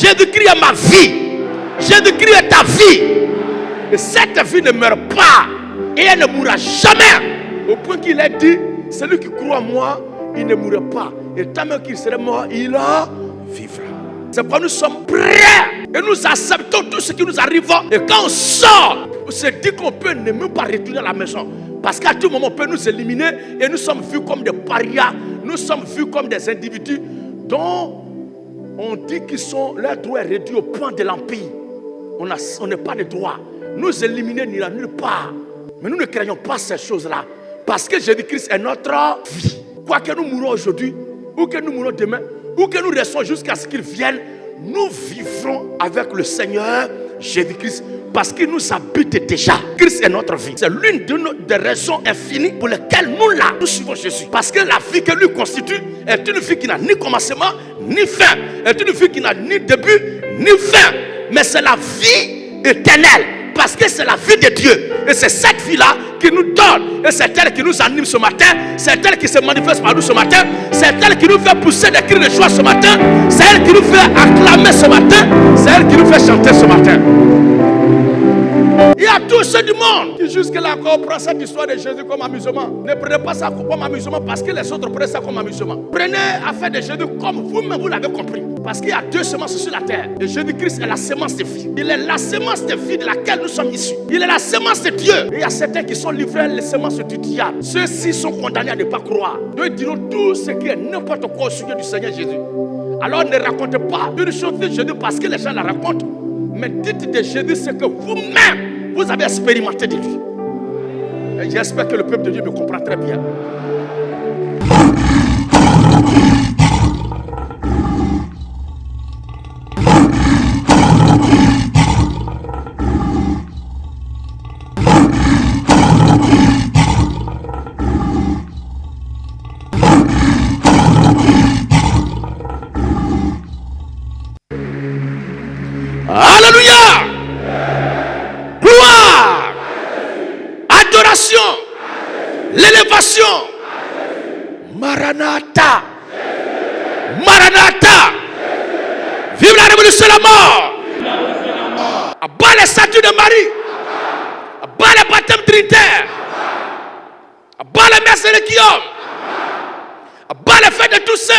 Jésus-Christ est ma vie. Jésus-Christ est ta vie. Et cette vie ne meurt pas. Et elle ne mourra jamais. Au point qu'il a dit, celui qui croit en moi, il ne mourra pas. Et tant même qu'il serait mort, il en vivra. C'est pourquoi nous sommes prêts. Et nous acceptons tout ce qui nous arrive. Et quand on sort, on se dit qu'on peut ne même pas retourner à la maison. Parce qu'à tout moment, on peut nous éliminer. Et nous sommes vus comme des parias. Nous sommes vus comme des individus dont on dit qu'ils sont, leur droit est réduit au point de l'empire. On n'a pas de droit. Nous éliminer n'ira nulle part. Mais nous ne craignons pas ces choses-là. Parce que Jésus-Christ est notre vie. Quoi que nous mourons aujourd'hui, ou que nous mourons demain, ou que nous restons jusqu'à ce qu'il vienne, nous vivrons avec le Seigneur Jésus-Christ. Parce qu'il nous habite déjà. Christ est notre vie. C'est l'une des raisons infinies pour lesquelles nous suivons Jésus. Parce que la vie que lui constitue est une vie qui n'a ni commencement, ni fin. Est une vie qui n'a ni début, ni fin. Mais c'est la vie éternelle. Parce que c'est la vie de Dieu. Et c'est cette vie-là qui nous donne. Et c'est elle qui nous anime ce matin. C'est elle qui se manifeste par nous ce matin. C'est elle qui nous fait pousser des cris de joie ce matin. C'est elle qui nous fait acclamer ce matin. C'est elle qui nous fait chanter ce matin. Il y a tous ceux du monde qui jusque-là comprennent cette histoire de Jésus comme amusement. Ne prenez pas ça comme amusement parce que les autres prennent ça comme amusement. Prenez affaire de Jésus comme vous-même vous l'avez compris. Parce qu'il y a deux semences sur la terre. Et Jésus-Christ est la semence de vie. Il est la semence de vie de laquelle nous sommes issus. Il est la semence de Dieu. Et il y a certains qui sont livrés les semences du diable. Ceux-ci sont condamnés à ne pas croire. Nous dirons tout ce qui est n'importe quoi au sujet du Seigneur Jésus. Alors ne racontez pas une chose de Jésus parce que les gens la racontent. Mais dites de Jésus ce que vous-même vous avez expérimenté de lui. Et j'espère que le peuple de Dieu me comprend très bien. Alléluia! Gloire! Adoration! L'élévation! Maranatha! Maranatha! Vive la révolution de la mort! Abat les statues de Marie! Abat les baptêmes trinitaires! Abat les messes de Guillaume! Abat les fêtes de Toussaint!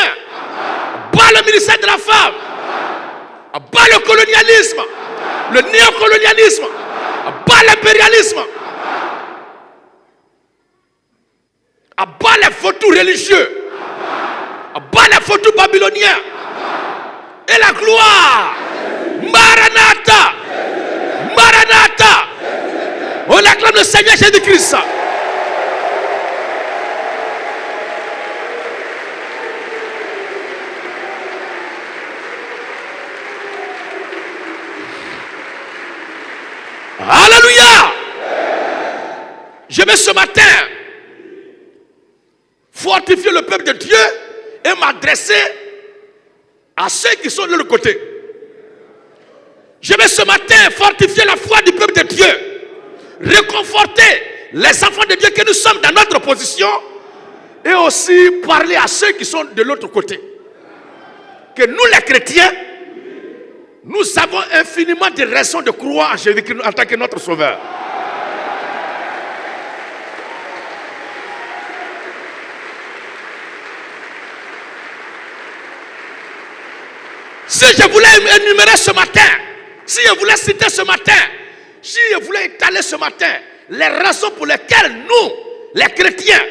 Abat le ministère de la femme! Abat le colonialisme, le néocolonialisme, abat l'impérialisme, abat les photos religieux, abat les photos babyloniens, et la gloire, Maranatha, Maranatha, on acclame le Seigneur Jésus-Christ. Alléluia! Je vais ce matin fortifier le peuple de Dieu et m'adresser à ceux qui sont de l'autre côté. Je vais ce matin fortifier la foi du peuple de Dieu, réconforter les enfants de Dieu que nous sommes dans notre position et aussi parler à ceux qui sont de l'autre côté. Que nous les chrétiens, nous avons infiniment de raisons de croire en Jésus-Christ en tant que notre sauveur. Si je voulais énumérer ce matin, si je voulais citer ce matin, si je voulais étaler ce matin les raisons pour lesquelles nous, les chrétiens,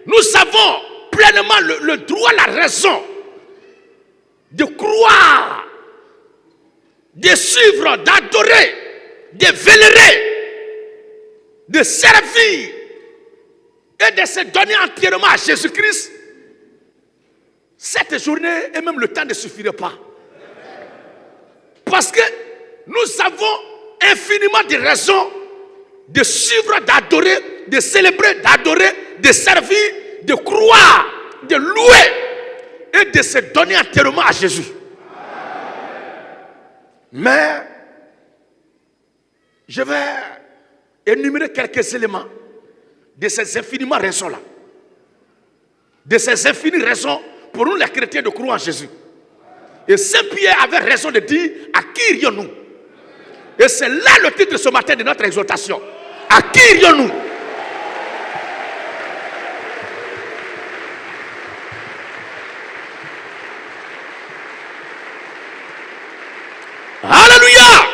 nous avons pleinement le droit, la raison de croire, de suivre, d'adorer, de vénérer, de servir et de se donner entièrement à Jésus-Christ, cette journée et même le temps ne suffirait pas. Parce que nous avons infiniment de raisons de suivre, d'adorer, de célébrer, d'adorer, de servir, de croire, de louer et de se donner entièrement à Jésus. Mais je vais énumérer quelques éléments de ces infiniment raisons-là. De ces infinies raisons pour nous les chrétiens de croire en Jésus. Et Saint Pierre avait raison de dire, à qui irions-nous? Et c'est là le titre ce matin de notre exhortation. À qui irions-nous? Alléluia!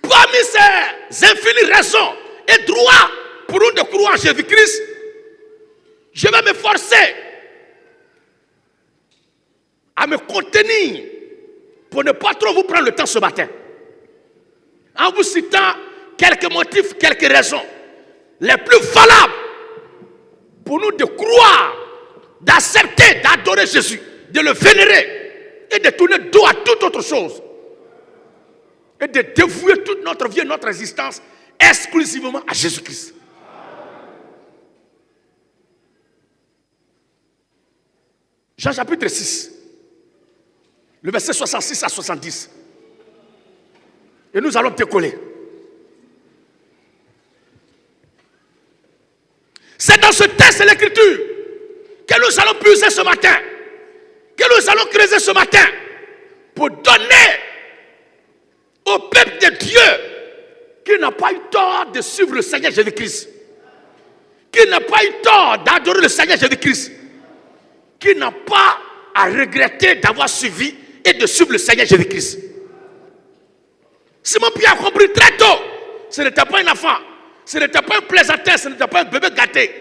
Parmi ces infinies raisons et droits pour nous de croire en Jésus-Christ, je vais me forcer à me contenir pour ne pas trop vous prendre le temps ce matin. En vous citant quelques motifs, quelques raisons les plus valables pour nous de croire, d'accepter, d'adorer Jésus, de le vénérer et de tourner dos à toute autre chose et de dévouer toute notre vie et notre existence exclusivement à Jésus-Christ. Jean chapitre 6, le verset 66 à 70. Et nous allons décoller. C'est dans ce texte de l'Écriture que nous allons puiser ce matin, que nous allons creuser ce matin, pour donner au peuple de Dieu qui n'a pas eu tort de suivre le Seigneur Jésus-Christ, qui n'a pas eu tort d'adorer le Seigneur Jésus-Christ, qui n'a pas à regretter d'avoir suivi et de suivre le Seigneur Jésus-Christ. Simon Pierre a compris très tôt, ce n'était pas un enfant, ce n'était pas un plaisantin, ce n'était pas un bébé gâté,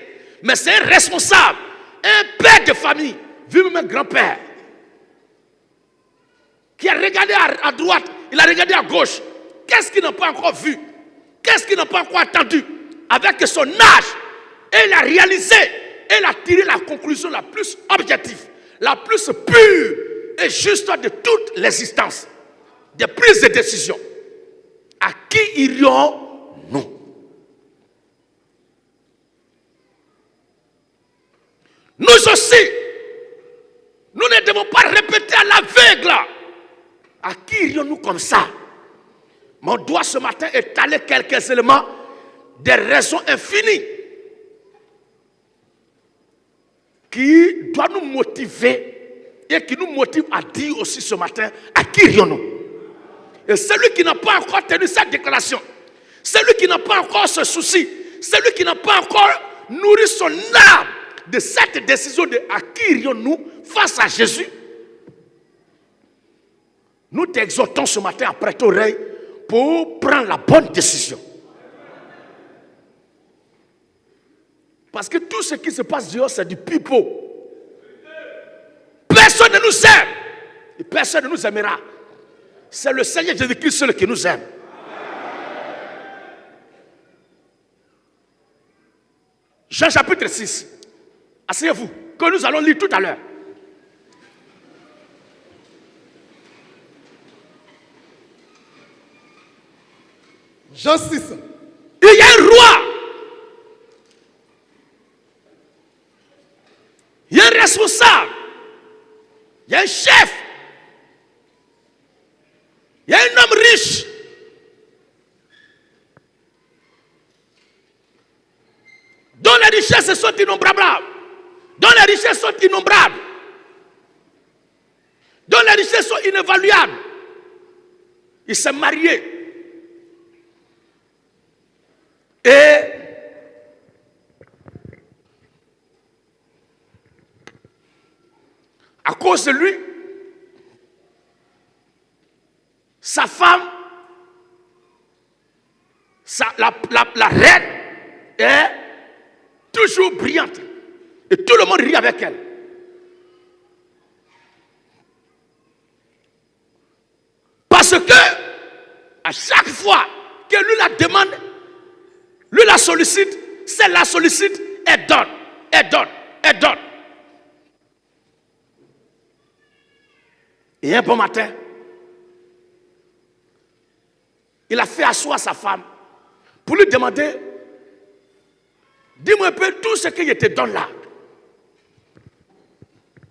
mais c'est un responsable, un père de famille, vu même un grand-père, qui a regardé à droite, il a regardé à gauche. Qu'est-ce qu'il n'a pas encore vu? Qu'est-ce qu'il n'a pas encore entendu? Avec son âge, et il a réalisé, et il a tiré la conclusion la plus objective, la plus pure et juste de toute l'existence, des prises de décision. À qui irions-nous? Nous aussi, nous ne devons pas répéter à l'aveugle. À qui irions-nous comme ça? Mais on doit ce matin étaler quelques éléments des raisons infinies qui doivent nous motiver et qui nous motivent à dire aussi ce matin à qui irions-nous. Et celui qui n'a pas encore tenu cette déclaration, celui qui n'a pas encore ce souci, celui qui n'a pas encore nourri son âme de cette décision de à qui irions-nous face à Jésus, nous t'exhortons ce matin à prêter oreille pour prendre la bonne décision. Parce que tout ce qui se passe dehors, c'est du pipeau. Personne ne nous aime. Et personne ne nous aimera. C'est le Seigneur Jésus-Christ seul qui nous aime. Jean chapitre 6. Asseyez-vous, que nous allons lire tout à l'heure. Jean 6. Il y a un roi. Il y a un responsable. Il y a un chef. Il y a un homme riche. Dont les richesses sont innombrables. Dont les richesses sont innombrables. Dont les richesses sont inévaluables. Il s'est marié. Et à cause de lui, sa femme, la reine, est toujours brillante. Et tout le monde rit avec elle. Parce que, à chaque fois que lui la demande, lui la sollicite, celle la sollicite, elle donne, elle donne, elle donne. Et un bon matin, il a fait asseoir sa femme pour lui demander, dis-moi un peu tout ce que je te donne là.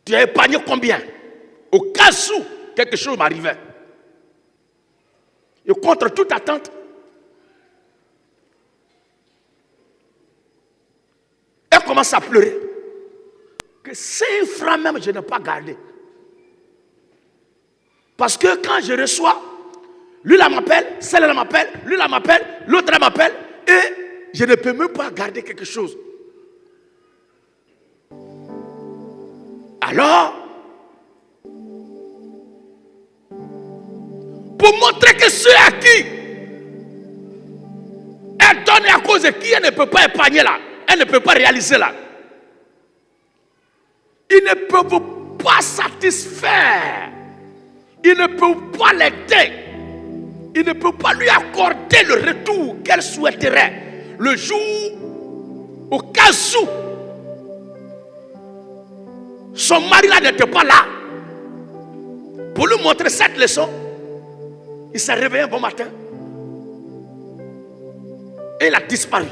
Tu as épargné combien? Au cas où quelque chose m'arrivait. Et contre toute attente, elle commence à pleurer. que 5 francs même, je n'ai pas gardé. Parce que quand je reçois, lui là m'appelle, celle-là m'appelle, lui là m'appelle, l'autre là m'appelle, et je ne peux même pas garder quelque chose. Alors, pour montrer que ceux à qui elle donne et à cause de qui elle ne peut pas épargner là, elle ne peut pas réaliser là, ils ne peuvent pas satisfaire, ils ne peuvent pas l'aider, ils ne peuvent pas lui accorder le retour qu'elle souhaiterait le jour au cas où son mari là n'était pas là. Pour lui montrer cette leçon, il s'est réveillé un bon matin et il a disparu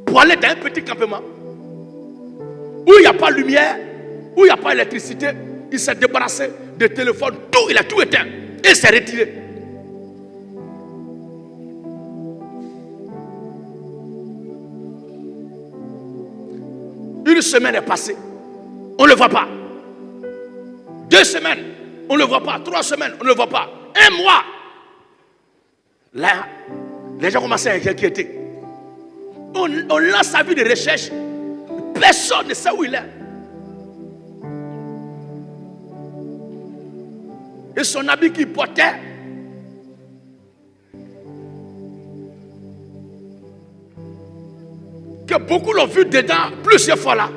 pour aller dans un petit campement où il n'y a pas de lumière, où il n'y a pas d'électricité. Il s'est débarrassé de téléphone, tout, il a tout éteint et il s'est retiré. Une semaine est passée, on ne le voit pas. 2 semaines, on ne le voit pas. 3 semaines, on ne le voit pas. 1 mois. Là, les gens commencent à s'inquiéter. On lance sa vie de recherche. Personne ne sait où il est. Et son habit qu'il portait, que beaucoup l'ont vu dedans plusieurs fois là.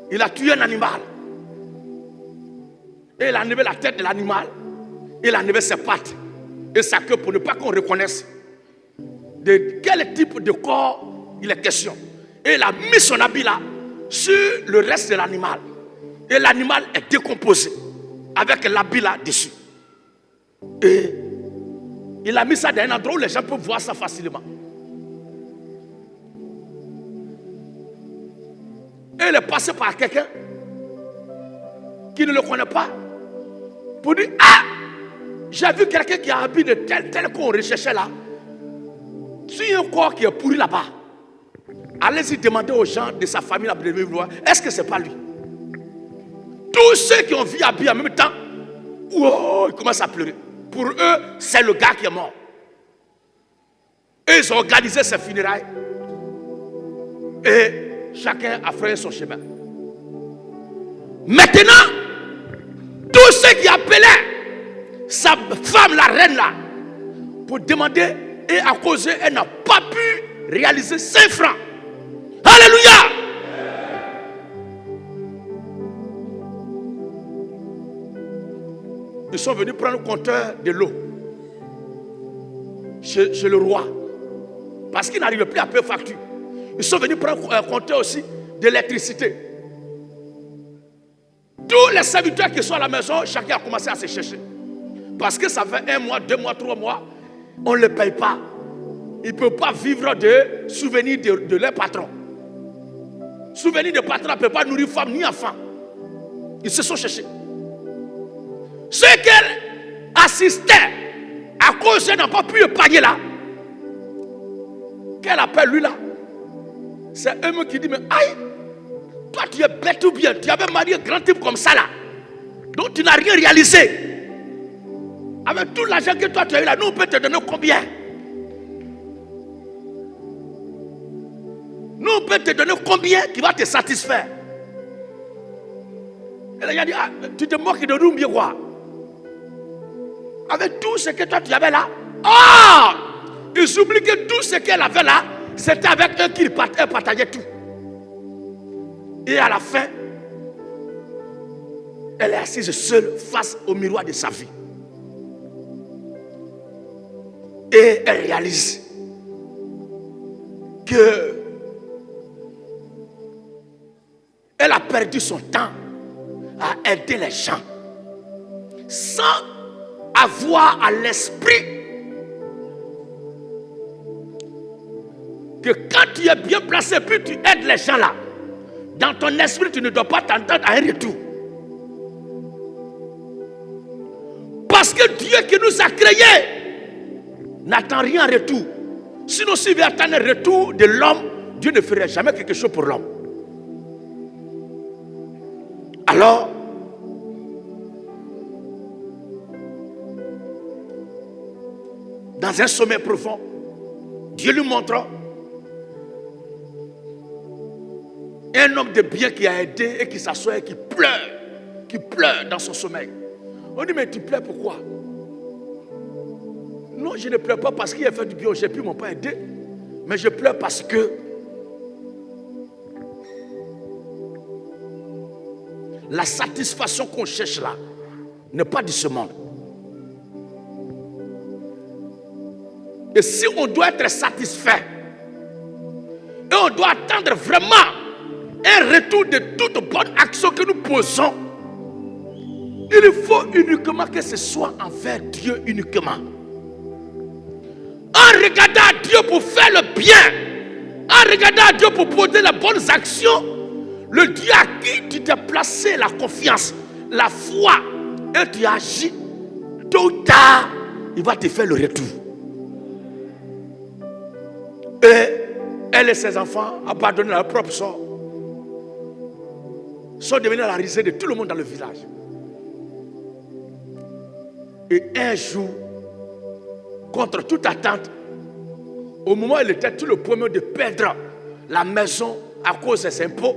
Il a tué un animal. Et il a enlevé la tête de l'animal. Il a enlevé ses pattes et sa queue pour ne pas qu'on reconnaisse de quel type de corps il est question. Et il a mis son habit là sur le reste de l'animal. Et l'animal est décomposé avec l'habit là dessus. Et il a mis ça dans un endroit où les gens peuvent voir ça facilement. Et il est passé par quelqu'un qui ne le connaît pas pour dire: ah, j'ai vu quelqu'un qui a un habit de tel qu'on recherchait là. Si un corps qui est pourri là-bas, allez-y demander aux gens de sa famille de venir voir. Est-ce que ce n'est pas lui? Tous ceux qui ont vu habillé en même temps, wow, ils commencent à pleurer. Pour eux, c'est le gars qui est mort. Et ils ont organisé ses funérailles. Et chacun a fait son chemin. Maintenant, tous ceux qui appelaient sa femme, la reine là, pour demander, et à cause elle n'a pas pu réaliser 5 francs. Alléluia! Ils sont venus prendre le compteur de l'eau chez le roi. Parce qu'il n'arrivait plus à payer facture. Ils sont venus prendre un compteur aussi d'électricité. Tous les serviteurs qui sont à la maison, chacun a commencé à se chercher. Parce que ça fait 1 mois, 2 mois, 3 mois, on ne les paye pas. Ils ne peuvent pas vivre de souvenirs de leur patron. Souvenirs de patron ne peut pas nourrir femme ni enfant. Ils se sont cherchés. Ceux qu'elle assistait, à cause qu'elle n'a pas pu épargner là, qu'elle appelle lui là, c'est eux qui dit: mais aïe, toi tu es bête ou bien, tu avais marié un grand type comme ça là, donc tu n'as rien réalisé. Avec tout l'argent que toi tu as eu là, nous on peut te donner combien? Nous on peut te donner combien qui va te satisfaire? Elle a dit: ah, tu te moques de nous bien quoi? Avec tout ce que toi tu avais là, ils oublient que tout ce qu'elle avait là, c'était avec eux qu'ils partageaient tout. Et à la fin, elle est assise seule face au miroir de sa vie. Et elle réalise que elle a perdu son temps à aider les gens sans avoir à l'esprit que quand tu es bien placé puis tu aides les gens là, dans ton esprit tu ne dois pas t'entendre à un retour. Parce que Dieu qui nous a créés n'attend rien en retour. Sinon, s'il veut attendre le retour de l'homme, Dieu ne ferait jamais quelque chose pour l'homme. Alors, dans un sommeil profond, Dieu lui montre un homme de bien qui a aidé et qui s'assoit et qui pleure dans son sommeil. On dit, mais tu pleures pourquoi? Non, je ne pleure pas parce qu'il a fait du bien, j'ai pu m'en pas aider, mais je pleure parce que la satisfaction qu'on cherche là n'est pas de ce monde. Et si on doit être satisfait, et on doit attendre vraiment un retour de toute bonne action que nous posons, il faut uniquement que ce soit envers Dieu uniquement. En regardant à Dieu pour faire le bien, en regardant à Dieu pour poser les bonnes actions, le Dieu à qui tu t'es placé la confiance, la foi, et tu agis, tôt ou tard, il va te faire le retour. Et elle et ses enfants, abandonnés à leur propre sort, sont devenus la risée de tout le monde dans le village. Et un jour, contre toute attente, au moment où il était tout le premier de perdre la maison à cause des impôts,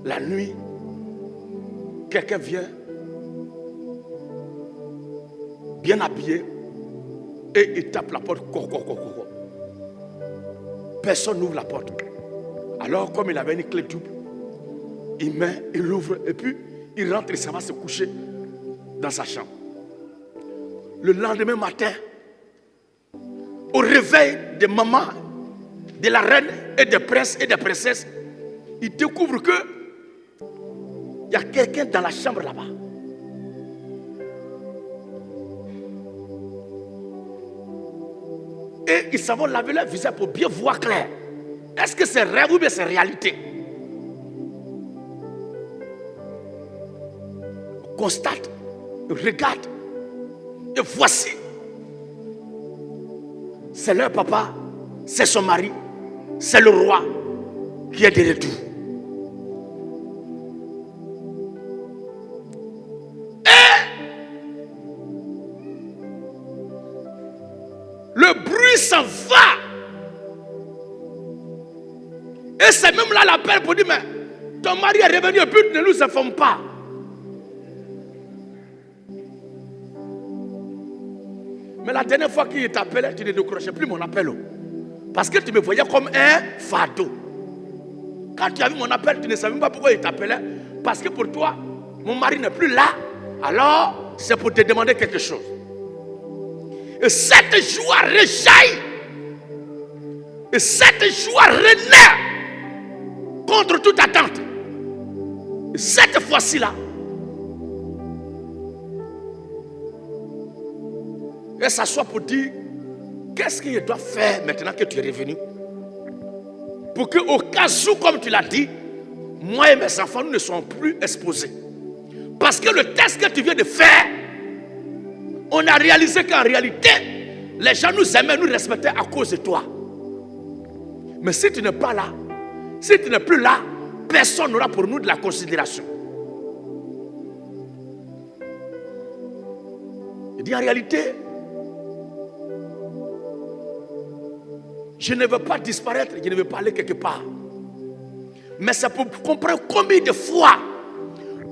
la nuit, quelqu'un vient, bien habillé, et il tape la porte. Personne n'ouvre la porte. Alors, comme il avait une clé double, il l'ouvre et puis il rentre et ça va se coucher dans sa chambre. Le lendemain matin, au réveil des mamans, de la reine et des princes et des princesses, il découvre que il y a quelqu'un dans la chambre là-bas. Et ils s'en vont laver leur visage pour bien voir clair. Est-ce que c'est rêve ou bien c'est réalité? Constate, regarde, et voici, c'est leur papa, c'est son mari, c'est le roi qui est de retour. Le bruit s'en va. Et c'est même là l'appel pour dire, mais ton mari est revenu et puis ne nous informe pas. Mais la dernière fois qu'il t'appelait, tu ne décrochais plus mon appel. Parce que tu me voyais comme un fardeau. Quand tu as vu mon appel, tu ne savais même pas pourquoi il t'appelait. Parce que pour toi, mon mari n'est plus là. Alors, c'est pour te demander quelque chose. Et cette joie rejaillit. Et cette joie renaît contre toute attente. Et cette fois-ci-là, elle s'assoit pour dire, qu'est-ce qu'il doit faire maintenant que tu es revenu? Pour qu'au cas où, comme tu l'as dit, moi et mes enfants, nous ne sommes plus exposés. Parce que le test que tu viens de faire, on a réalisé qu'en réalité, les gens nous aimaient, nous respectaient à cause de toi. Mais si tu n'es pas là, si tu n'es plus là, personne n'aura pour nous de la considération. Il dit en réalité, je ne veux pas disparaître, je ne veux pas aller quelque part. Mais c'est pour comprendre combien de fois,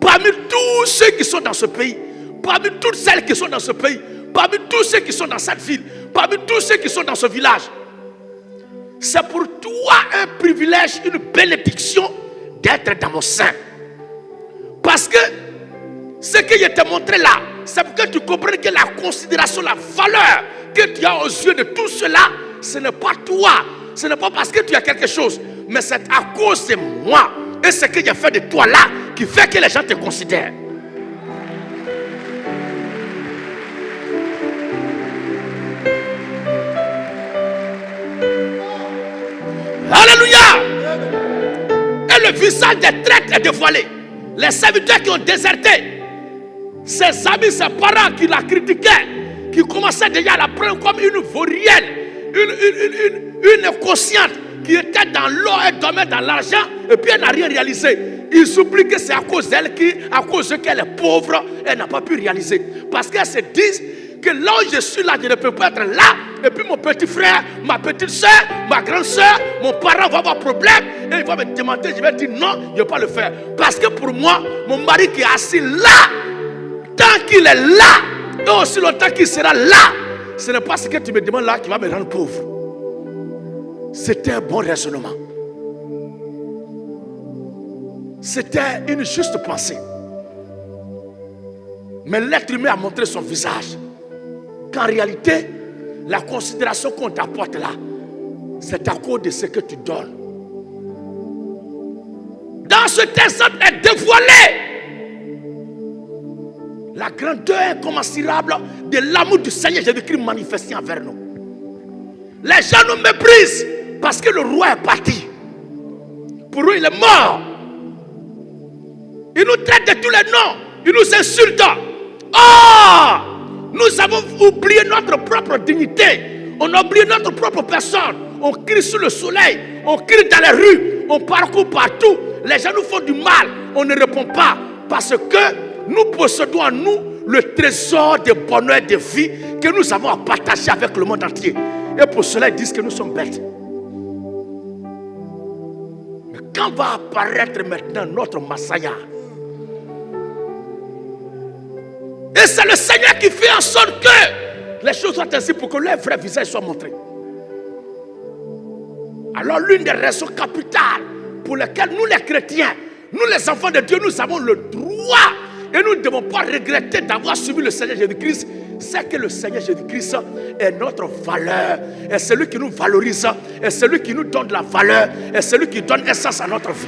parmi tous ceux qui sont dans ce pays, parmi toutes celles qui sont dans ce pays, parmi tous ceux qui sont dans cette ville, parmi tous ceux qui sont dans ce village, c'est pour toi un privilège, une bénédiction d'être dans mon sein. Parce que ce que je t'ai montré là, c'est pour que tu comprennes que la considération, la valeur que tu as aux yeux de tout cela, ce n'est pas toi, ce n'est pas parce que tu as quelque chose, mais c'est à cause de moi et ce que j'ai fait de toi là qui fait que les gens te considèrent. Alléluia. Et le visage des traîtres est dévoilé. Les serviteurs qui ont déserté, ses amis, ses parents qui la critiquaient, qui commençait déjà à la prendre comme une vaurienne, une inconsciente qui était dans l'eau, elle dormait dans l'argent et puis elle n'a rien réalisé. Ils oublient que c'est à cause d'elle à cause qu'elle est pauvre, elle n'a pas pu réaliser. Parce qu'elle se dit que là où je suis là, je ne peux pas être là. Et puis mon petit frère, ma petite soeur, ma grande soeur, mon parent va avoir problème. Et il va me demander, je vais dire non, je ne vais pas le faire. Parce que pour moi, mon mari qui est assis là, tant qu'il est là, et aussi longtemps qu'il sera là, ce n'est pas ce que tu me demandes là qui va me rendre pauvre. C'était un bon raisonnement. C'était une juste pensée. Mais l'être humain a montré son visage. Qu'en réalité, la considération qu'on t'apporte là, c'est à cause de ce que tu donnes. Dans cet exemple est dévoilé la grandeur incommensurable de l'amour du Seigneur Jésus-Christ manifesté envers nous. Les gens nous méprisent parce que le roi est parti. Pour eux, il est mort. Ils nous traitent de tous les noms. Ils nous insultent. Oh! Nous avons oublié notre propre dignité. On a oublié notre propre personne. On crie sous le soleil. On crie dans les rues. On parcourt partout. Les gens nous font du mal. On ne répond pas. Parce que nous possédons en nous le trésor de bonheur et de vie que nous avons à partager avec le monde entier. Et pour cela, ils disent que nous sommes bêtes. Mais quand va apparaître maintenant notre Massaya? Et c'est le Seigneur qui fait en sorte que les choses soient ainsi pour que leur vrai visage soit montré. Alors l'une des raisons capitales pour lesquelles nous les chrétiens, nous les enfants de Dieu, nous avons le droit et nous ne devons pas regretter d'avoir suivi le Seigneur Jésus-Christ, c'est que le Seigneur Jésus-Christ est notre valeur, est celui qui nous valorise, est celui qui nous donne de la valeur, est celui qui donne essence à notre vie.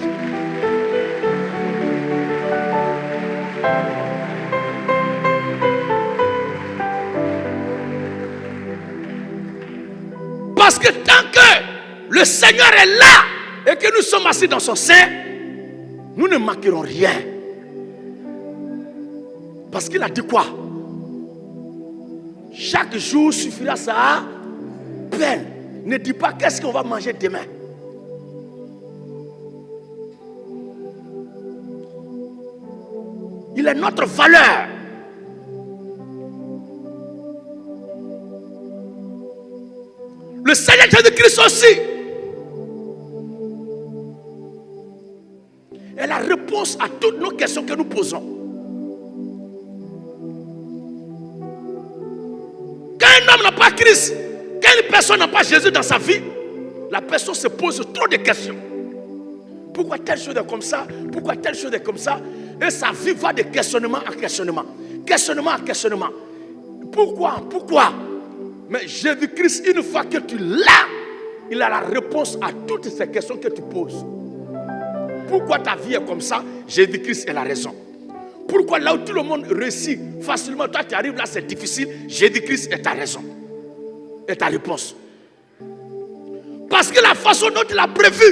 Parce que tant que le Seigneur est là et que nous sommes assis dans son sein, nous ne manquerons rien. Parce qu'il a dit quoi? Chaque jour suffira sa peine. Ne dis pas qu'est-ce qu'on va manger demain. Il est notre valeur. Le Seigneur Jésus-Christ aussi est la réponse à toutes nos questions que nous posons. Quand un homme n'a pas Christ, quand une personne n'a pas Jésus dans sa vie, la personne se pose trop de questions. Pourquoi telle chose est comme ça? Pourquoi telle chose est comme ça? Et sa vie va de questionnement en questionnement. Questionnement en questionnement. Pourquoi? Mais Jésus-Christ, une fois que tu l'as, il a la réponse à toutes ces questions que tu poses. Pourquoi ta vie est comme ça? Jésus-Christ est la raison. Pourquoi là où tout le monde réussit facilement, toi tu arrives là, c'est difficile? Jésus-Christ est ta raison. Et ta réponse. Parce que la façon dont il a prévu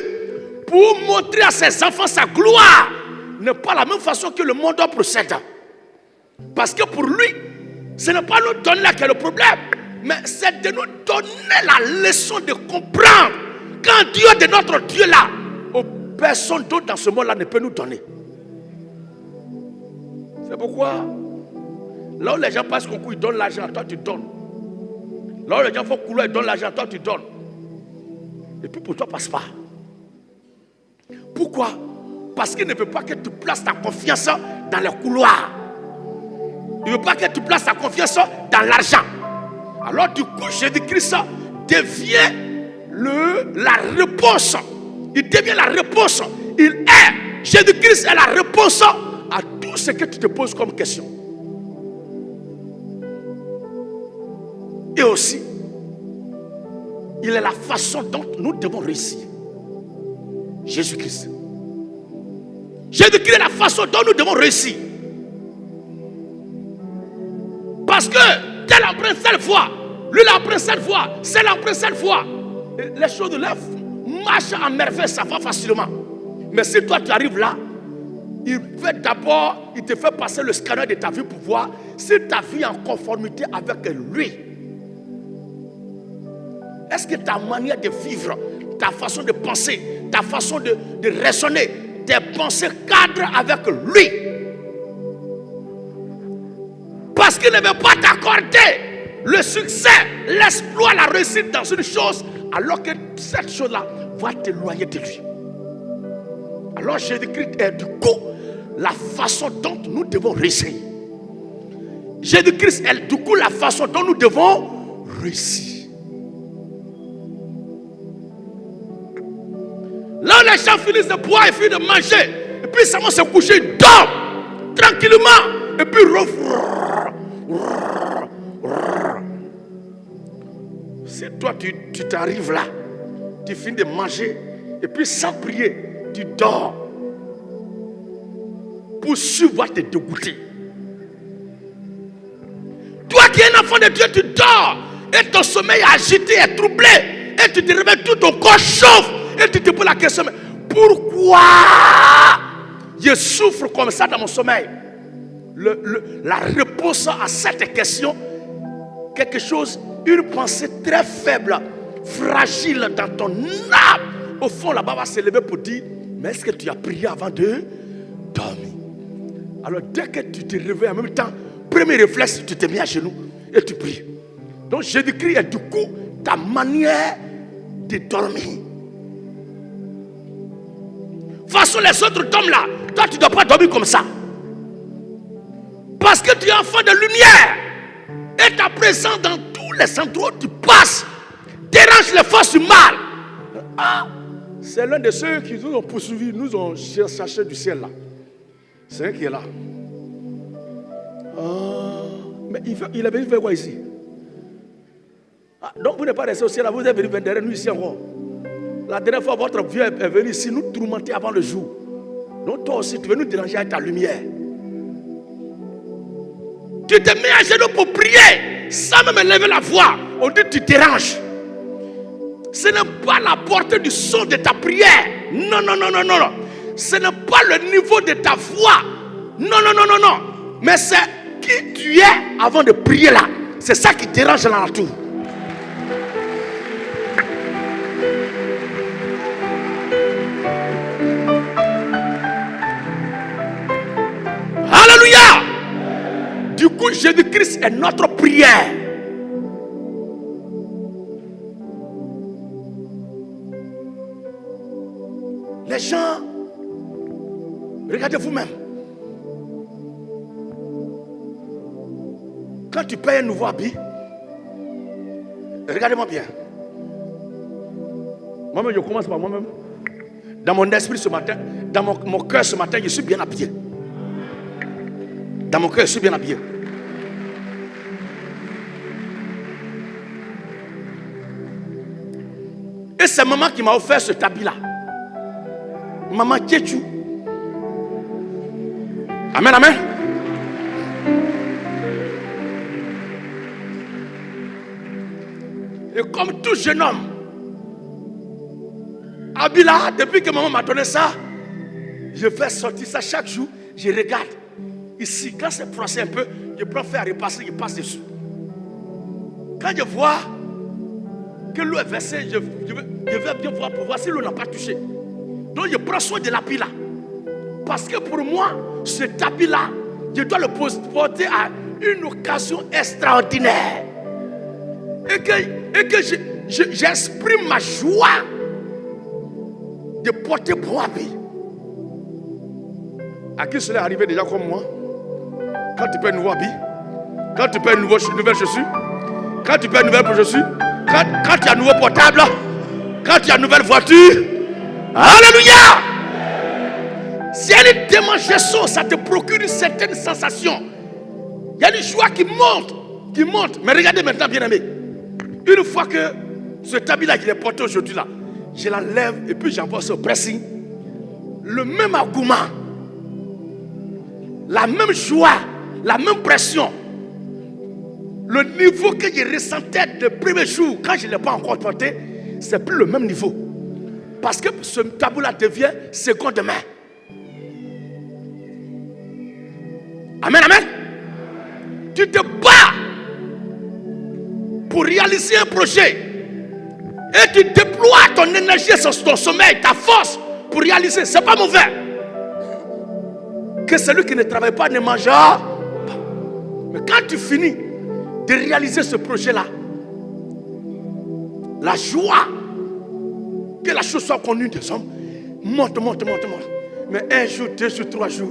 pour montrer à ses enfants sa gloire n'est pas la même façon que le monde procède. Parce que pour lui, ce n'est pas nous donner là qui est le problème, mais c'est de nous donner la leçon de comprendre quand Dieu de notre Dieu là, personne d'autre dans ce monde là ne peut nous donner. C'est pourquoi là où les gens passent concours, ils donnent l'argent, toi tu donnes. Là où les gens font couloir, ils donnent l'argent, toi tu donnes. Et puis pour toi, passe pas. Pourquoi? Parce qu'il ne veut pas que tu places ta confiance dans les couloirs. Il ne veut pas que tu places ta confiance dans l'argent. Alors du coup, Jésus-Christ devient la réponse. Il devient la réponse. Jésus-Christ est la réponse à tout ce que tu te poses comme question. Et aussi, il est la façon dont nous devons réussir. Jésus-Christ. Jésus-Christ est la façon dont nous devons réussir. Parce que tel emprunte cette fois, lui l'emprunte cette fois, c'est l'emprunte cette fois. Et les choses de l'œuvre marchent en merveille, ça va facilement. Mais si toi tu arrives là, il te fait passer le scanner de ta vie pour voir si ta vie est en conformité avec lui. Est-ce que ta manière de vivre, ta façon de penser, ta façon de raisonner, tes pensées cadrent avec lui? Parce qu'il ne veut pas t'accorder le succès, l'exploit, la réussite dans une chose, alors que cette chose-là va t'éloigner de lui. Alors Jésus-Christ est du coup la façon dont nous devons réussir. Jésus-Christ est du coup la façon dont nous devons réussir. Là où les gens finissent de boire et finissent de manger, et puis ça va se coucher, ils dorment tranquillement, et puis si toi tu t'arrives là, tu finis de manger, et puis sans prier, tu dors. Pour suivre va te dégoûter. Toi qui es un enfant de Dieu, tu dors, et ton sommeil est agité, est troublé, et tu te réveilles, tout ton corps chauffe, et tu te poses la question, mais pourquoi je souffre comme ça dans mon sommeil? La réponse à cette question, quelque chose, une pensée très faible, fragile dans ton âme, au fond là-bas va se lever pour dire, mais est-ce que tu as prié avant de dormir? Alors dès que tu te réveilles en même temps, premier réflexe, tu te mets à genoux et tu pries. Donc Jésus-Christ est du coup ta manière de dormir. Face aux autres hommes là, toi tu ne dois pas dormir comme ça. Parce que tu es enfant de lumière. Et ta présence dans tous les endroits où tu passes dérange les forces du mal. Ah, c'est l'un de ceux qui nous ont poursuivis, nous ont cherché du ciel là. C'est un qui est là. Ah, mais il est venu faire quoi ici? Ah, donc vous n'êtes pas resté au ciel là, vous êtes venu derrière nous ici encore. La dernière fois, votre vieux est venu ici nous tourmenter avant le jour. Donc toi aussi, tu veux nous déranger avec ta lumière. Tu te mets à genoux pour prier, sans même lever la voix. On dit tu déranges. Ce n'est pas la portée du son de ta prière. Non, non, non, non, non, non. Ce n'est pas le niveau de ta voix. Non, non, non, non, non. Mais c'est qui tu es avant de prier là. C'est ça qui dérange la nature. Alléluia. Du coup, Jésus-Christ est notre prière. Les gens, regardez vous-même. Quand tu payes un nouveau habit, regardez-moi bien. Moi-même, je commence par moi-même. Dans mon esprit ce matin, dans mon cœur ce matin, je suis bien habillé. Dans mon cœur, je suis bien habillé. Et c'est maman qui m'a offert ce habit-là. Maman Tchétchou. Amen, amen. Et comme tout jeune homme, habit là, depuis que maman m'a donné ça, je fais sortir ça chaque jour, je regarde. Ici, quand c'est froissé un peu, je prends fer à repasser, je passe dessus. Quand je vois que l'eau est versée, je vais bien voir pour voir si l'eau n'a pas touché. Donc je prends soin de l'habit là. Parce que pour moi, cet habit là, je dois le porter à une occasion extraordinaire. Et que j'exprime ma joie de porter mon habit. À qui cela est arrivé déjà comme moi? Quand tu payes un nouveau habit, quand tu payes une nouvelle chaussure, quand tu payes une nouvelle chaussure, quand tu as un nouveau portable, quand tu as une nouvelle voiture, alléluia! Si elle est démangeaison, ça te procure une certaine sensation. Il y a une joie qui monte. Mais regardez maintenant, bien aimé. Une fois que ce habit-là qu'il est porté aujourd'hui là, je l'enlève et puis j'envoie ce pressing. Le même argument, la même joie, la même pression, le niveau que je ressentais le premier jour quand je ne l'ai pas encore porté, c'est plus le même niveau. Parce que ce tabou-là devient seconde main. Amen, amen. tu te bats pour réaliser un projet et tu déploies ton énergie, ton sommeil, ta force pour réaliser, c'est pas mauvais. Que celui qui ne travaille pas ne mangera pas. Mais quand tu finis de réaliser ce projet-là, la joie que la chose soit connue des hommes monte. Mais un jour, 2 jours, 3 jours,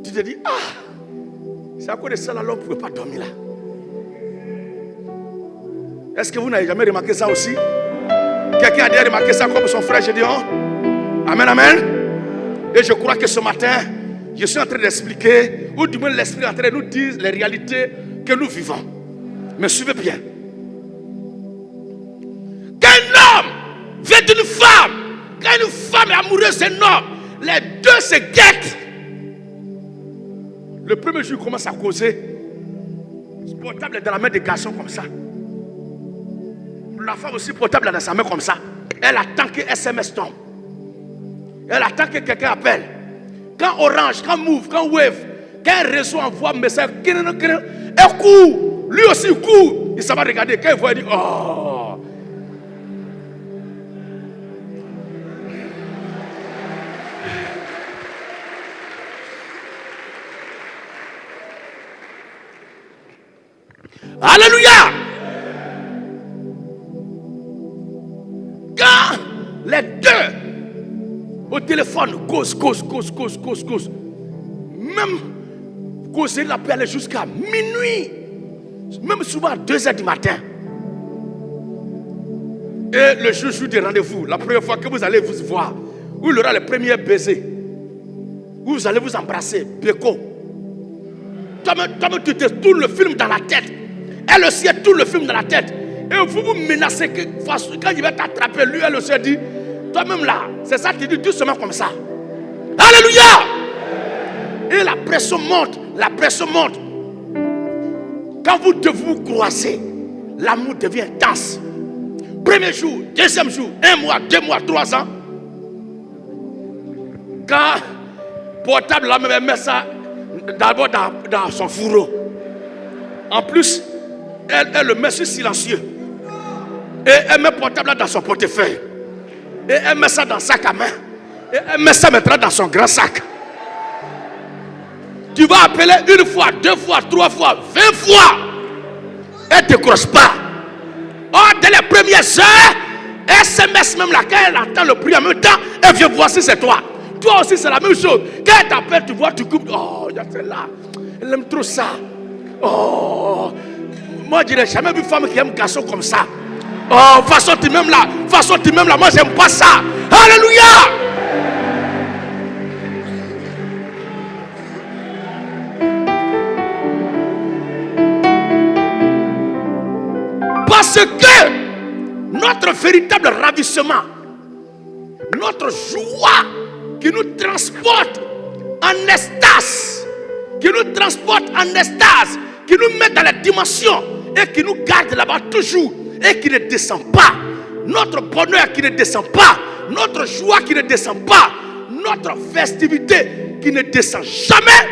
tu te dis, c'est à cause de ça là, l'homme ne pouvait pas dormir là. Est-ce que vous n'avez jamais remarqué ça aussi? Quelqu'un a déjà remarqué ça comme son frère Gédéon? Amen, amen. Et je crois que ce matin, je suis en train d'expliquer, ou du moins l'esprit est en train de nous dire les réalités que nous vivons. Mais suivez bien. Qu'un homme vient d'une femme, quand une femme est amoureuse d'un homme, les deux se guettent. Le premier jour, il commence à causer. Le portable est dans la main des garçons comme ça. La femme aussi, portable est dans sa main comme ça. Elle attend que SMS tombe. Elle attend que quelqu'un appelle. Quand Orange, quand Move, quand Wave, quand un réseau envoie un message, elle court. Lui aussi il court. Il s'en va regarder. Quand il voit, il dit, oh. Alléluia. Quand les deux au téléphone cause. Même causer la paix jusqu'à minuit. Même souvent à 2h du matin. Et le jour du rendez-vous, la première fois que vous allez vous voir, où il y aura le premier baiser, où vous allez vous embrasser, Beko. Toi-même, tu te tournes le film dans la tête. Elle aussi, elle tourne le film dans la tête. Et vous vous menacez que quand il va t'attraper, lui, elle aussi dit, toi-même là, c'est ça, tu dis doucement comme ça. Alléluia! Et la pression monte. Quand vous devez vous croiser, l'amour devient intense. Premier jour, deuxième jour, 1 mois, 2 mois, 3 ans. Quand portable là, elle met ça d'abord dans son fourreau. En plus, elle le met sur silencieux. Et elle met portable là dans son portefeuille. Et elle met ça dans son sac à main. Et elle met ça maintenant dans son grand sac. Tu vas appeler 1 fois, 2 fois, 3 fois, 20 fois. Elle ne décroche pas. Oh, dès les premières heures, SMS même là, quand elle entend le bruit en même temps, elle vient voir si c'est toi. Toi aussi, c'est la même chose. Quand elle t'appelle, tu vois, tu coupes. Oh, il y a celle-là. Elle aime trop ça. Oh, moi, je n'ai jamais vu une femme qui aime un garçon comme ça. Oh, façon tu m'aimes là, moi, j'aime pas ça. Alléluia! Parce que notre véritable ravissement, notre joie qui nous transporte en extase, qui nous met dans la dimension et qui nous garde là-bas toujours et qui ne descend pas, notre bonheur qui ne descend pas, notre joie qui ne descend pas, notre festivité qui ne descend jamais,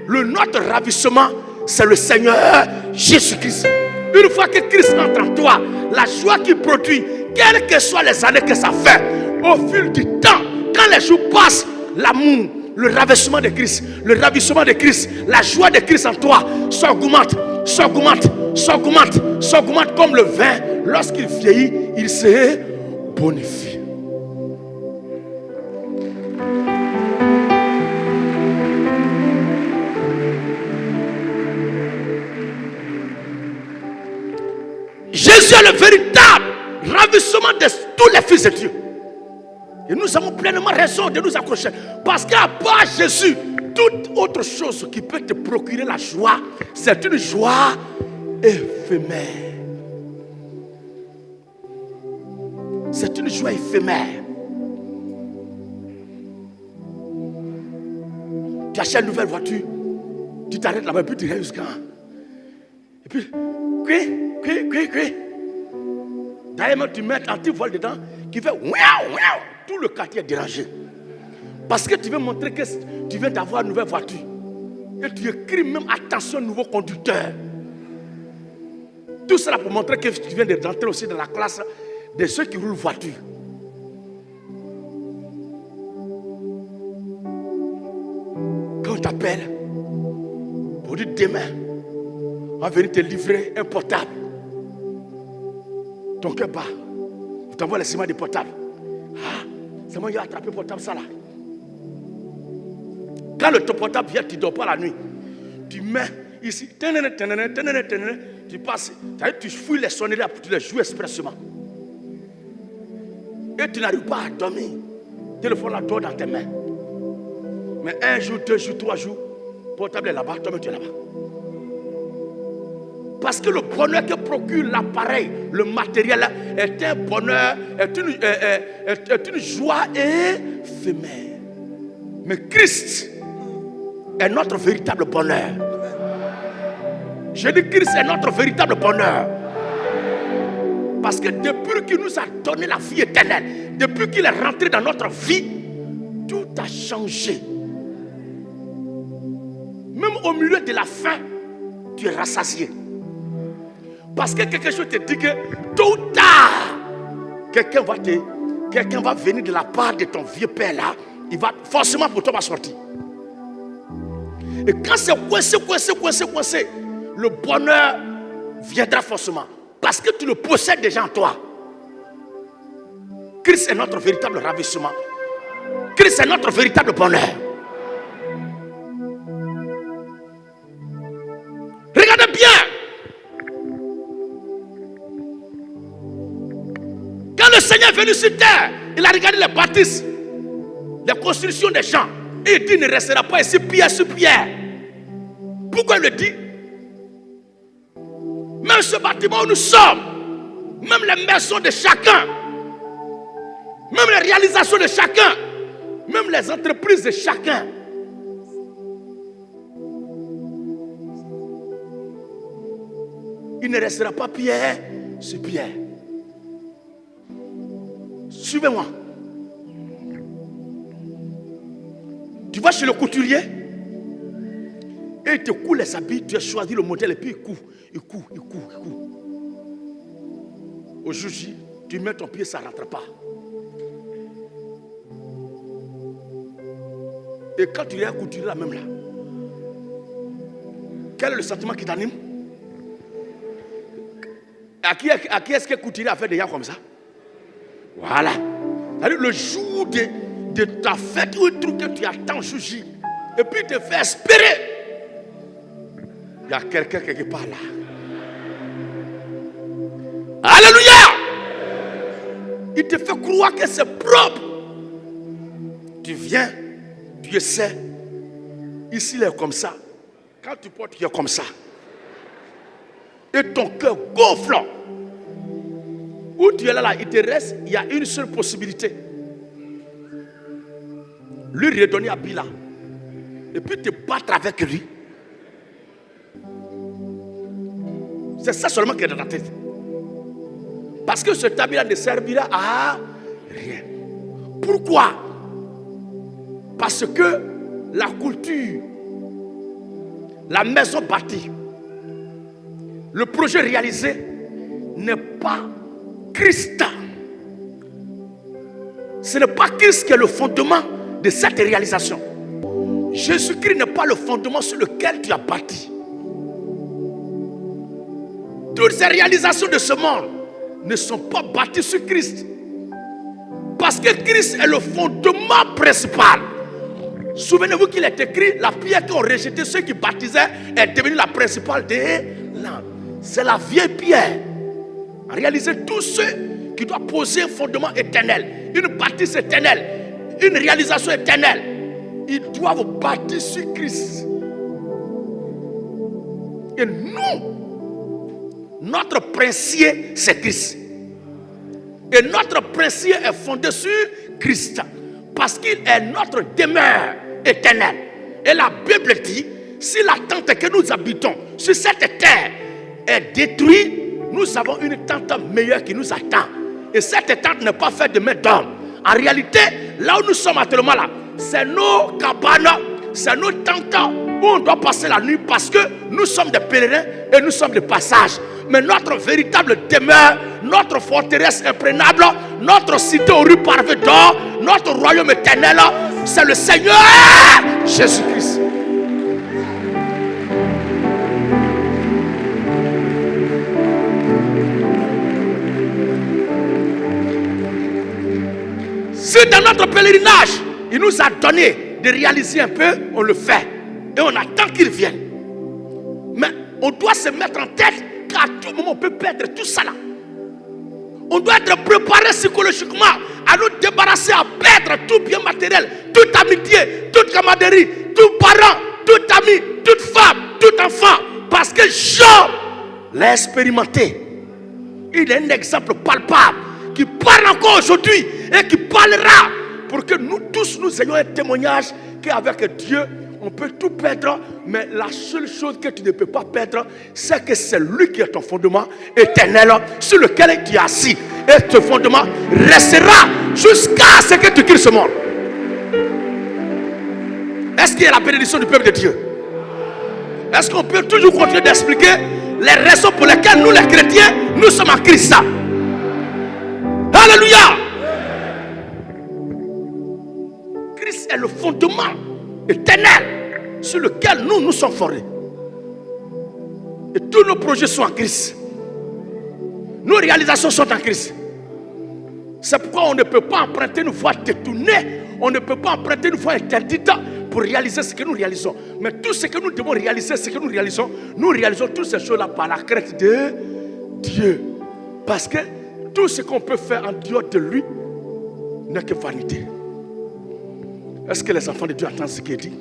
notre ravissement, c'est le Seigneur Jésus-Christ. Une fois que Christ entre en toi, la joie qu'il produit, quelles que soient les années que ça fait, au fil du temps, quand les jours passent, l'amour, le ravissement de Christ, la joie de Christ en toi s'augmente comme le vin. Lorsqu'il vieillit, il se bonifie. Jésus est le véritable ravissement de tous les fils de Dieu. Et nous avons pleinement raison de nous accrocher. Parce qu'à part Jésus, toute autre chose qui peut te procurer la joie, c'est une joie éphémère. C'est une joie éphémère. Tu achètes une nouvelle voiture, tu t'arrêtes là-bas et puis tu regardes jusqu'à. Et puis, d'ailleurs, tu mets un anti-vol dedans qui fait tout le quartier est dérangé. Parce que tu veux montrer que tu viens d'avoir une nouvelle voiture. Et tu écris même attention nouveau conducteur. Tout cela pour montrer que tu viens de rentrer aussi dans la classe de ceux qui roulent voiture. Quand on t'appelle pour dire demain, on va venir te livrer un portable. Ton cœur bat. On t'envoie les ciments des portables. Ah, c'est moi qui ai attrapé le portable, ça là. Quand ton portable vient, tu ne dors pas la nuit. Tu mets ici, tu passes, tu fouilles les sonneries pour tu les joues expressément. Et tu n'arrives pas à dormir. Le téléphone là dort dans tes mains. Mais un jour, 2 jours, 3 jours, le portable est là-bas, toi-même tu es là-bas. Parce que le bonheur que procure l'appareil, le matériel, est un bonheur, est une joie éphémère. Mais Christ est notre véritable bonheur. Je dis Christ est notre véritable bonheur. Parce que depuis qu'il nous a donné la vie éternelle, depuis qu'il est rentré dans notre vie, tout a changé. Même au milieu de la faim, tu es rassasié. Parce que quelque chose te dit que tôt ou tard, quelqu'un va venir de la part de ton vieux père là, il va forcément pour toi va sortir. Et quand c'est coincé, le bonheur viendra forcément. Parce que tu le possèdes déjà en toi. Christ est notre véritable ravissement. Christ est notre véritable bonheur. Regardez bien. Quand le Seigneur est venu sur terre, il a regardé les bâtisses, les constructions des gens. Et il dit, il ne restera pas ici pierre sur pierre. Pourquoi il le dit? Même ce bâtiment où nous sommes, même les maisons de chacun, même les réalisations de chacun, même les entreprises de chacun, il ne restera pas pierre sur pierre. Suivez-moi. Tu vas chez le couturier et il te coud les habits, tu as choisi le modèle et puis il coud. Aujourd'hui, tu mets ton pied, ça ne rentre pas. Et quand tu es un couturier là même là, quel est le sentiment qui t'anime? À qui est-ce que le couturier a fait des gens comme ça? Voilà. C'est-à-dire le jour de ta fête ou un truc que tu attends aujourd'hui, et puis il te fait espérer. Il y a quelqu'un quelque part là. Alléluia! Il te fait croire que c'est propre. Tu viens, Dieu sait. Ici il est comme ça. Quand tu portes, tu es comme ça. Et ton cœur gonfle. Où tu es là, il te reste, il y a une seule possibilité. Lui redonner à Bila. Et puis te battre avec lui. C'est ça seulement qui est dans ta tête. Parce que ce tablier ne servira à rien. Pourquoi? Parce que la culture, la maison bâtie, le projet réalisé n'est pas Christ. Ce n'est pas Christ qui est le fondement de cette réalisation. Jésus-Christ n'est pas le fondement sur lequel tu as bâti. Toutes ces réalisations de ce monde ne sont pas bâties sur Christ. Parce que Christ est le fondement principal. Souvenez-vous qu'il est écrit, la pierre qu'ont rejetée ceux qui baptisaient est devenue la principale des langues. C'est la vieille pierre. Réaliser tous ceux qui doivent poser un fondement éternel, une bâtisse éternelle, une réalisation éternelle. Ils doivent bâtir sur Christ. Et nous, notre princier, c'est Christ. Et notre princier est fondé sur Christ. Parce qu'il est notre demeure éternelle. Et la Bible dit, si la tente que nous habitons sur cette terre est détruite, nous avons une tente meilleure qui nous attend. Et cette tente n'est pas faite de main d'homme. En réalité, là où nous sommes actuellement là, c'est nos cabanes, c'est nos tentes où on doit passer la nuit parce que nous sommes des pèlerins et nous sommes des passages. Mais notre véritable demeure, notre forteresse imprégnable, notre cité aux rues pavées d'or, notre royaume éternel, c'est le Seigneur Jésus-Christ. Si dans notre pèlerinage, il nous a donné de réaliser un peu, on le fait. Et on attend qu'il vienne. Mais on doit se mettre en tête qu'à tout moment, on peut perdre tout ça là. On doit être préparé psychologiquement à nous débarrasser, à perdre tout bien matériel, toute amitié, toute camaraderie, tout parent, tout ami, toute femme, tout enfant. Parce que Job l'a expérimenté. Il est un exemple palpable qui parle encore aujourd'hui et qui parlera pour que nous tous nous ayons un témoignage qu'avec Dieu on peut tout perdre, mais la seule chose que tu ne peux pas perdre, c'est que c'est lui qui est ton fondement éternel sur lequel tu es assis. Et ce fondement restera jusqu'à ce que tu quittes ce monde. Est-ce qu'il y a la bénédiction du peuple de Dieu? Est-ce qu'on peut toujours continuer d'expliquer les raisons pour lesquelles nous les chrétiens, nous sommes en Christ? Alléluia! Christ est le fondement éternel sur lequel nous sommes formés. Et tous nos projets sont en Christ. Nos réalisations sont en Christ. C'est pourquoi on ne peut pas emprunter une voie détournée. On ne peut pas emprunter une voie interdite pour réaliser ce que nous réalisons. Mais tout ce que nous devons réaliser, ce que nous réalisons toutes ces choses-là par la crainte de Dieu. Parce que tout ce qu'on peut faire en dehors de lui n'est que vanité. Est-ce que les enfants de Dieu entendent ce qui est dit?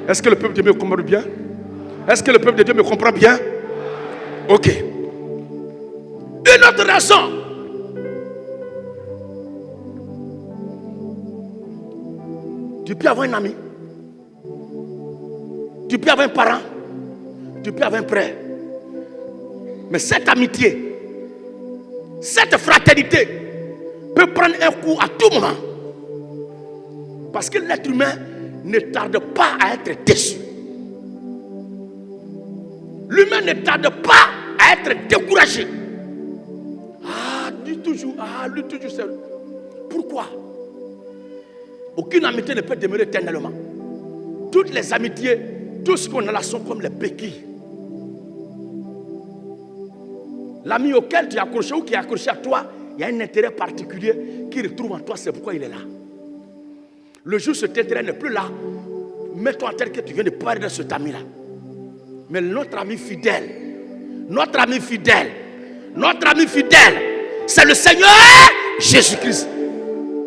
Est-ce que le peuple de Dieu me comprend bien? Est-ce que le peuple de Dieu me comprend bien? Ok. Une autre raison. Tu peux avoir un ami. Tu peux avoir un parent. Tu peux avoir un frère. Mais cette amitié, cette fraternité peut prendre un coup à tout moment. Parce que l'être humain ne tarde pas à être déçu. L'humain ne tarde pas à être découragé. Lui toujours seul. Pourquoi? Aucune amitié ne peut demeurer éternellement. Toutes les amitiés, tout ce qu'on a là sont comme les béquilles. L'ami auquel tu es accroché ou qui est accroché à toi, il y a un intérêt particulier qu'il retrouve en toi, c'est pourquoi il est là. Le jour où cet intérêt n'est plus là, mets-toi en tête que tu viens de parler de cet ami-là. Mais notre ami fidèle, c'est le Seigneur Jésus-Christ.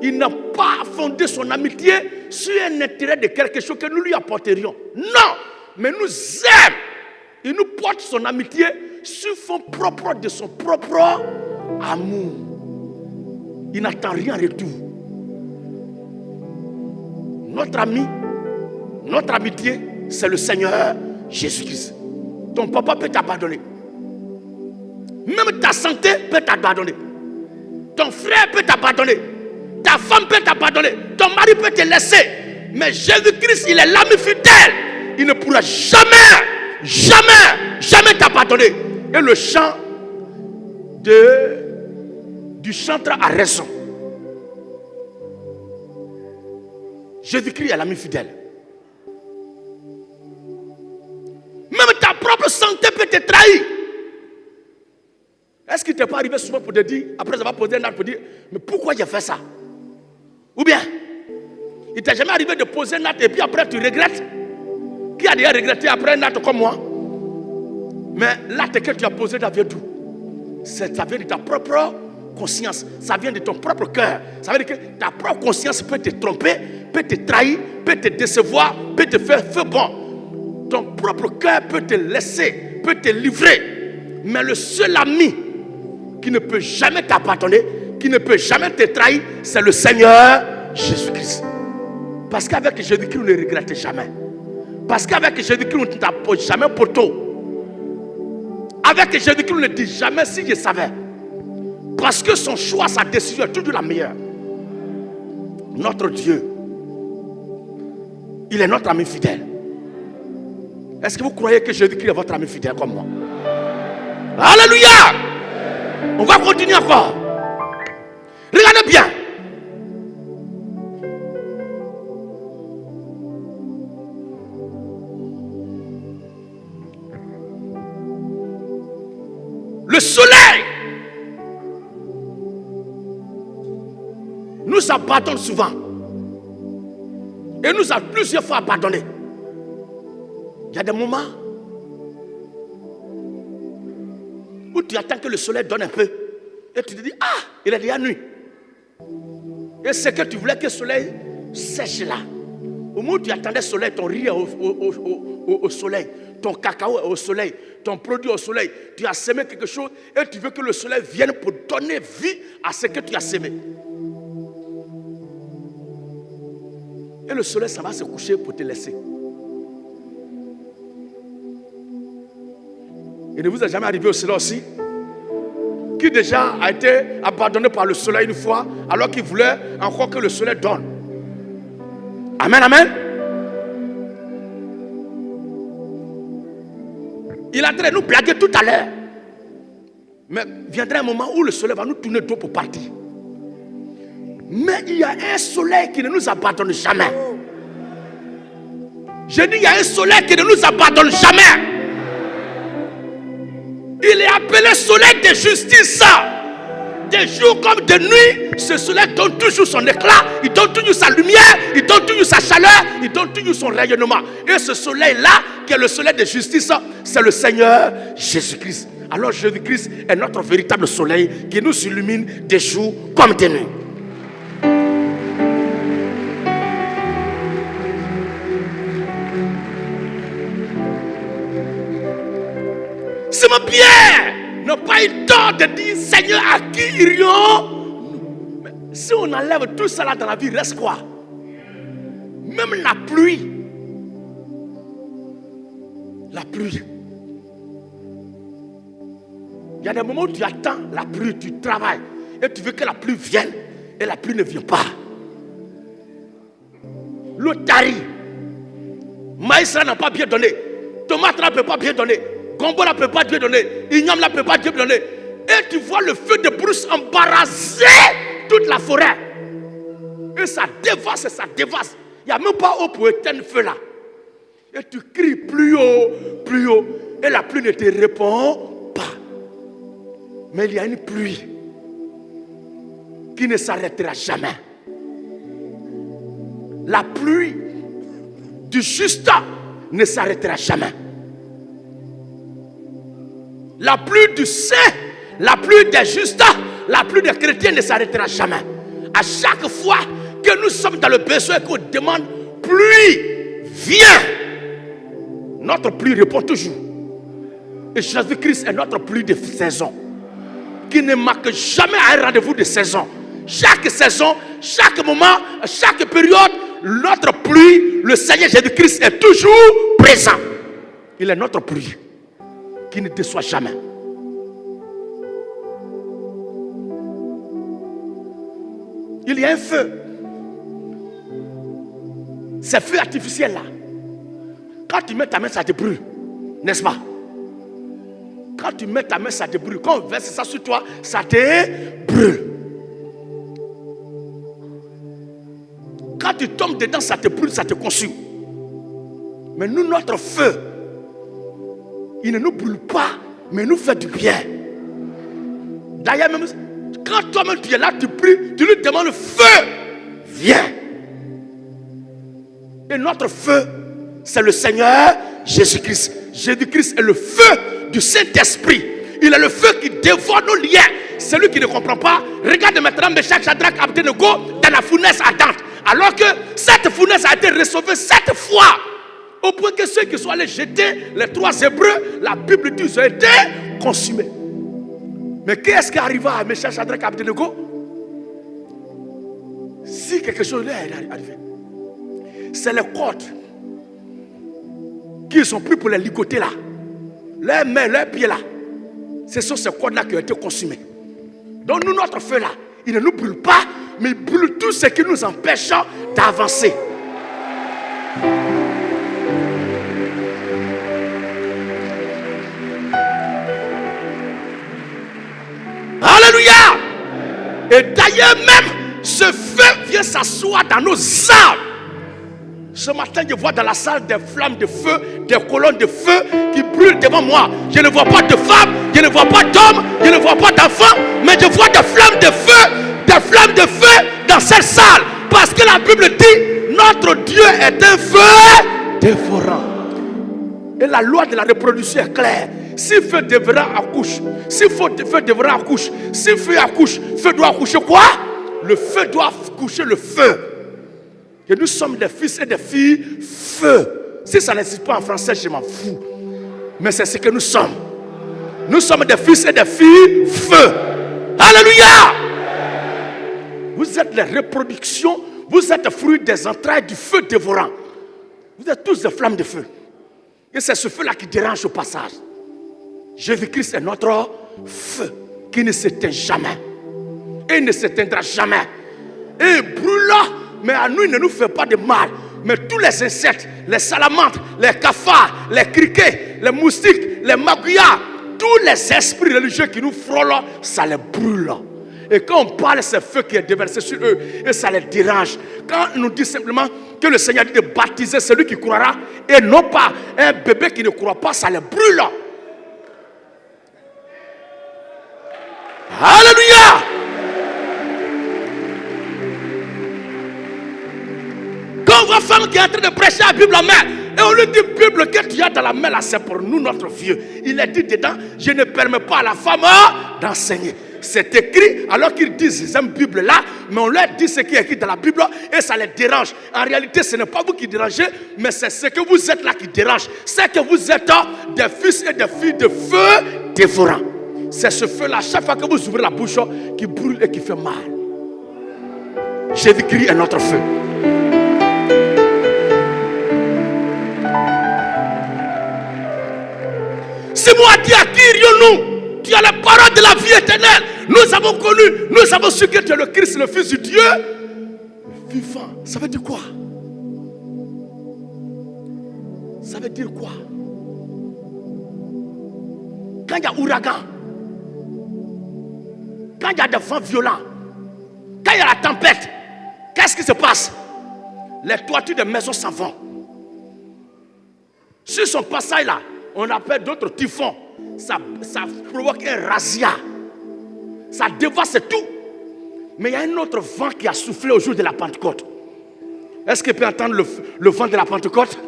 Il n'a pas fondé son amitié sur un intérêt de quelque chose que nous lui apporterions. Non, mais nous aime. Il nous porte son amitié sur fond propre de son propre amour. Il n'attend rien en retour. Notre amitié, c'est le Seigneur Jésus-Christ. Ton papa peut t'abandonner. Même ta santé peut t'abandonner. Ton frère peut t'abandonner. Ta femme peut t'abandonner. Ton mari peut te laisser. Mais Jésus-Christ, il est l'ami fidèle. Il ne pourra jamais t'abandonner. Et le chant du chanteur a raison. Jésus-Christ est l'ami fidèle. Même ta propre santé peut te trahir. Est-ce qu'il ne t'est pas arrivé souvent pour te dire, après avoir posé un acte, pour dire, mais pourquoi j'ai fait ça? Ou bien, il ne t'est jamais arrivé de poser un acte et puis après tu regrettes? Qui a déjà regretté après un acte comme moi? Mais l'acte que tu as posé, ça vient d'où? Ça vient de ta propre conscience. Ça vient de ton propre cœur. Ça veut dire que ta propre conscience peut te tromper, peut te trahir, peut te décevoir, peut te faire feu bon. Ton propre cœur peut te laisser, peut te livrer. Mais le seul ami qui ne peut jamais t'abandonner, qui ne peut jamais te trahir, c'est le Seigneur Jésus-Christ. Parce qu'avec Jésus-Christ, on ne regrette jamais. Parce qu'avec Jésus-Christ, on ne t'apporte jamais poteau. Avec Jésus-Christ, on ne dit jamais si je savais. Parce que son choix, sa décision est toujours la meilleure. Notre Dieu, il est notre ami fidèle. Est-ce que vous croyez que Jésus-Christ est votre ami fidèle comme moi? Alléluia! On va continuer encore. Regardez bien. Le soleil nous abandonne souvent. Et nous a plusieurs fois abandonné. Il y a des moments où tu attends que le soleil donne un peu. Et tu te dis, ah, il est déjà nuit. Et c'est que tu voulais que le soleil sèche là. Au moment où tu attendais le soleil, ton riz au soleil, ton cacao au soleil, ton produit au soleil, tu as semé quelque chose et tu veux que le soleil vienne pour donner vie à ce que tu as semé. Et le soleil, ça va se coucher pour te laisser. Il ne vous est jamais arrivé au soleil aussi? Qui déjà a été abandonné par le soleil une fois, alors qu'il voulait encore que le soleil donne. Amen, amen. Il a train de nous blaguer tout à l'heure. Mais viendra un moment où le soleil va nous tourner le dos pour partir. Mais il y a un soleil qui ne nous abandonne jamais. Je dis, il y a un soleil qui ne nous abandonne jamais. Il est appelé soleil de justice. Des jours comme de nuit, ce soleil donne toujours son éclat, il donne toujours sa lumière, il donne toujours sa chaleur, il donne toujours son rayonnement. Et ce soleil-là, qui est le soleil de justice, c'est le Seigneur Jésus-Christ. Alors Jésus-Christ est notre véritable soleil qui nous illumine des jours comme des nuits. Simon Pierre n'a pas eu tort de dire, Seigneur, à qui irions-nous? Si on enlève tout ça là dans la vie, reste quoi? Même la pluie. La pluie. Il y a des moments où tu attends la pluie, tu travailles et tu veux que la pluie vienne et la pluie ne vient pas. L'eau tarit. Maïs là n'a pas bien donné. Tomate là ne peut pas bien donner. Gombo ne peut pas Dieu donner, Ignam ne peut pas Dieu donner. Et tu vois le feu de brousse embarrasser toute la forêt. Et ça dévaste, ça dévaste. Il n'y a même pas eau pour éteindre le feu là. Et tu cries plus haut, et la pluie ne te répond pas. Mais il y a une pluie qui ne s'arrêtera jamais. La pluie du juste ne s'arrêtera jamais. La pluie du saint, la pluie des justes, la pluie des chrétiens ne s'arrêtera jamais. À chaque fois que nous sommes dans le besoin et qu'on demande pluie, viens. Notre pluie répond toujours. Et Jésus-Christ est notre pluie de saison, qui ne manque jamais à un rendez-vous de saison. Chaque saison, chaque moment, chaque période, notre pluie, le Seigneur Jésus-Christ est toujours présent. Il est notre pluie qui ne déçoit jamais. Il y a un feu. Ce feu artificiel là, quand tu mets ta main, ça te brûle, n'est-ce pas? Quand tu mets ta main, ça te brûle. Quand on verse ça sur toi, ça te brûle. Quand tu tombes dedans, ça te brûle, ça te consume. Mais nous, notre feu, il ne nous brûle pas, mais il nous fait du bien. D'ailleurs, même quand toi-même tu es là, tu pries, tu lui demandes feu, viens. Et notre feu, c'est le Seigneur Jésus-Christ. Jésus-Christ est le feu du Saint-Esprit. Il est le feu qui dévore nos liens. Celui qui ne comprend pas, regarde maintenant Meshach, Shadrach, Abednego dans la fournaise ardente. Alors que cette fournaise a été réchauffée 7 fois. Au point que ceux qui sont allés jeter les 3 Hébreux, la Bible dit qu'ils ont été consumés. Mais qu'est-ce qui arriva à Meshach, Shadrach, Abednego? Si quelque chose est arrivé, c'est les cordes qu'ils ont pris pour les ligoter là. Leurs mains, leurs pieds là. Ce sont ces cordes-là qui ont été consumées. Donc nous, notre feu là, il ne nous brûle pas, mais il brûle tout ce qui nous empêche d'avancer. Et d'ailleurs même, ce feu vient s'asseoir dans nos âmes. Ce matin, je vois dans la salle des flammes de feu, des colonnes de feu qui brûlent devant moi. Je ne vois pas de femmes, je ne vois pas d'hommes, je ne vois pas d'enfants, mais je vois des flammes de feu dans cette salle. Parce que la Bible dit, notre Dieu est un feu dévorant. Et la loi de la reproduction est claire. Si feu dévorant accouche, si feu dévorant accouche, si feu accouche, feu doit accoucher quoi? Le feu doit coucher le feu. Que nous sommes des fils et des filles feu. Si ça n'existe pas en français, je m'en fous. Mais c'est ce que nous sommes. Nous sommes des fils et des filles feu. Alléluia. Vous êtes les reproductions, vous êtes fruit des entrailles du feu dévorant. Vous êtes tous des flammes de feu. Et c'est ce feu-là qui dérange au passage. Jésus-Christ est notre feu qui ne s'éteint jamais. Et il ne s'éteindra jamais. Et il brûle, mais à nous, il ne nous fait pas de mal. Mais tous les insectes, les salamandres, les cafards, les criquets, les moustiques, les magouillards, tous les esprits religieux qui nous frôlent, ça les brûle. Et quand on parle, c'est le feu qui est déversé sur eux et ça les dérange. Quand on nous dit simplement que le Seigneur dit de baptiser celui qui croira et non pas un bébé qui ne croit pas, ça les brûle. Alléluia. Quand on voit femme qui est en train de prêcher la Bible en main, et on lui dit, Bible que tu as dans la main là, c'est pour nous, notre vieux. Il est dit dedans, je ne permets pas à la femme d'enseigner. C'est écrit, alors qu'ils disent, ils aiment Bible là, mais on leur dit ce qui est écrit dans la Bible et ça les dérange. En réalité, ce n'est pas vous qui dérangez, mais c'est ce que vous êtes là qui dérange. C'est que vous êtes des fils et des filles de feu dévorant. C'est ce feu-là, chaque fois que vous ouvrez la bouche, qui brûle et qui fait mal. Jésus-Christ est notre feu. Si moi dit à qui irions-nous? Tu as la parole de la vie éternelle. Nous avons connu, nous avons su que tu es le Christ, le Fils du Dieu vivant. Ça veut dire quoi? Ça veut dire quoi? Quand il y a ouragan, quand il y a des vents violents, quand il y a la tempête, qu'est-ce qui se passe? Les toitures des maisons s'en vont. Sur son passage là, on appelle d'autres typhons. Ça provoque un razzia. Ça dévaste tout. Mais il y a un autre vent qui a soufflé au jour de la Pentecôte. Est-ce qu'il peut entendre le vent de la Pentecôte?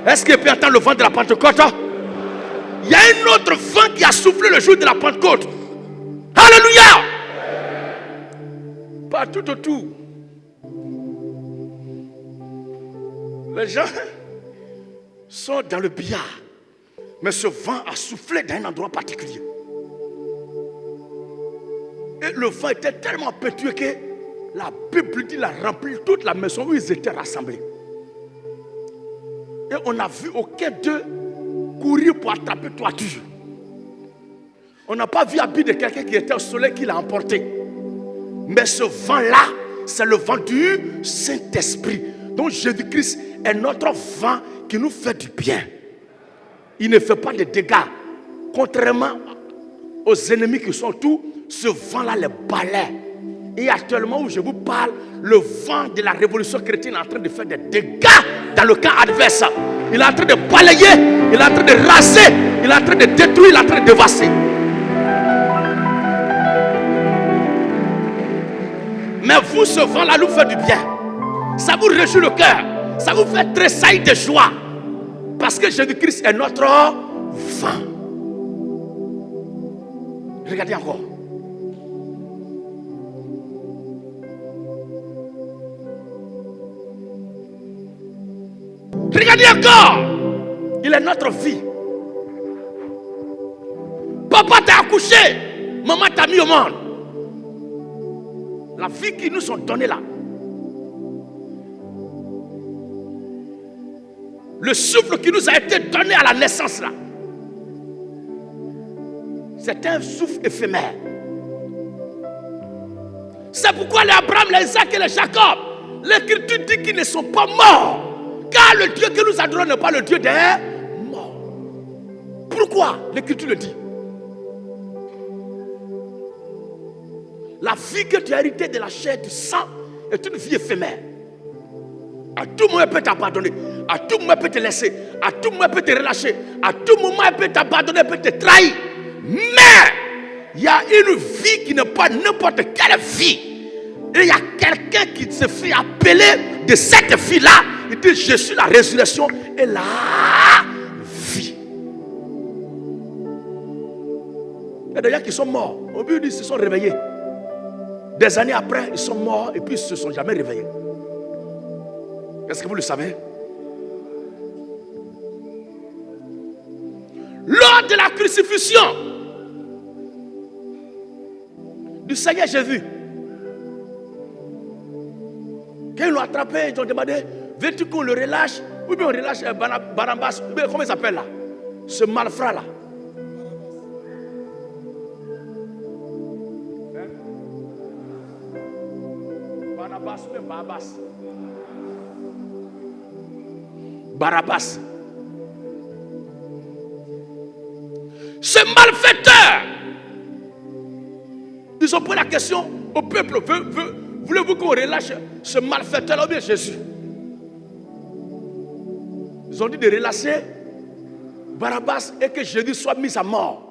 Est-ce qu'il peut entendre le vent de la Pentecôte? Il y a un autre vent qui a soufflé le jour de la Pentecôte. Alléluia! Partout autour. Les gens sont dans le billard. Mais ce vent a soufflé dans un endroit particulier. Et le vent était tellement impétueux que la Bible dit qu'il a rempli toute la maison où ils étaient rassemblés. Et on n'a vu aucun d'eux courir pour attraper toiture. On n'a pas vu habit de quelqu'un qui était au soleil qui l'a emporté. Mais ce vent-là, c'est le vent du Saint-Esprit. Donc Jésus-Christ est notre vent qui nous fait du bien. Il ne fait pas de dégâts. Contrairement aux ennemis qui sont autour, ce vent-là les balaie. Et actuellement où je vous parle, le vent de la révolution chrétienne est en train de faire des dégâts dans le camp adverse. Il est en train de balayer, il est en train de raser, il est en train de détruire, il est en train de dévasser. Mais vous, ce vent-là nous fait du bien. Ça vous réjouit le cœur. Ça vous fait tressaillir de joie. Parce que Jésus-Christ est notre vent. Regardez encore. Regardez encore. Il est notre vie. Papa t'a accouché. Maman t'a mis au monde. La vie qui nous sont données là. Le souffle qui nous a été donné à la naissance là. C'est un souffle éphémère. C'est pourquoi les Abraham, les Isaac et les Jacob, l'Écriture dit qu'ils ne sont pas morts. Car le Dieu que nous adorons n'est pas le Dieu des morts. Pourquoi l'Écriture le dit? La vie que tu as héritée de la chair et du sang est une vie éphémère. À tout moment, elle peut t'abandonner. À tout moment, elle peut te laisser. À tout moment, elle peut te relâcher. À tout moment, elle peut t'abandonner, elle peut te trahir. Mais il y a une vie qui n'est pas n'importe quelle vie. Et il y a quelqu'un qui se fait appeler de cette vie-là. Il dit, je suis la résurrection et la vie. Il y a des gens qui sont morts. On veut dire qu'ils se sont réveillés. Des années après, ils sont morts et puis ils ne se sont jamais réveillés. Est-ce que vous le savez? Lors de la crucifixion du Seigneur Jésus, quand ils l'ont attrapé, ils ont demandé, veux-tu qu'on le relâche? Ou bien on relâche Barabbas, ou bien comment il s'appelle là? Ce malfrat là. Barabbas ou bien Barabbas? Barabbas. Ce malfaiteur, ils ont posé la question au peuple, voulez-vous qu'on relâche ce malfaiteur ou bien Jésus? Ils ont dit de relâcher Barabbas et que Jésus soit mis à mort.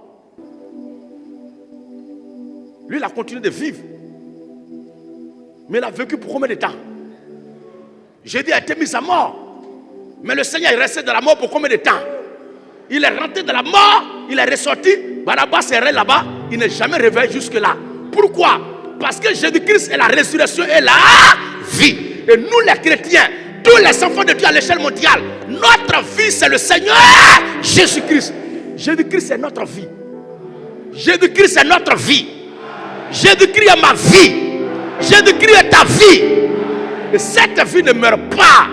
Lui, il a continué de vivre. Mais il a vécu pour combien de temps? Jésus a été mis à mort. Mais le Seigneur est resté dans la mort pour combien de temps? Il est rentré dans la mort, il est ressorti. Barabbas est resté là-bas, il n'est jamais réveillé jusque-là. Pourquoi? Parce que Jésus-Christ est la résurrection et la vie. Et nous les chrétiens, tous les enfants de Dieu à l'échelle mondiale, notre vie c'est le Seigneur Jésus-Christ. Jésus-Christ est notre vie. Jésus-Christ est notre vie. Jésus-Christ est ma vie. Jésus-Christ est ta vie. Et cette vie ne meurt pas.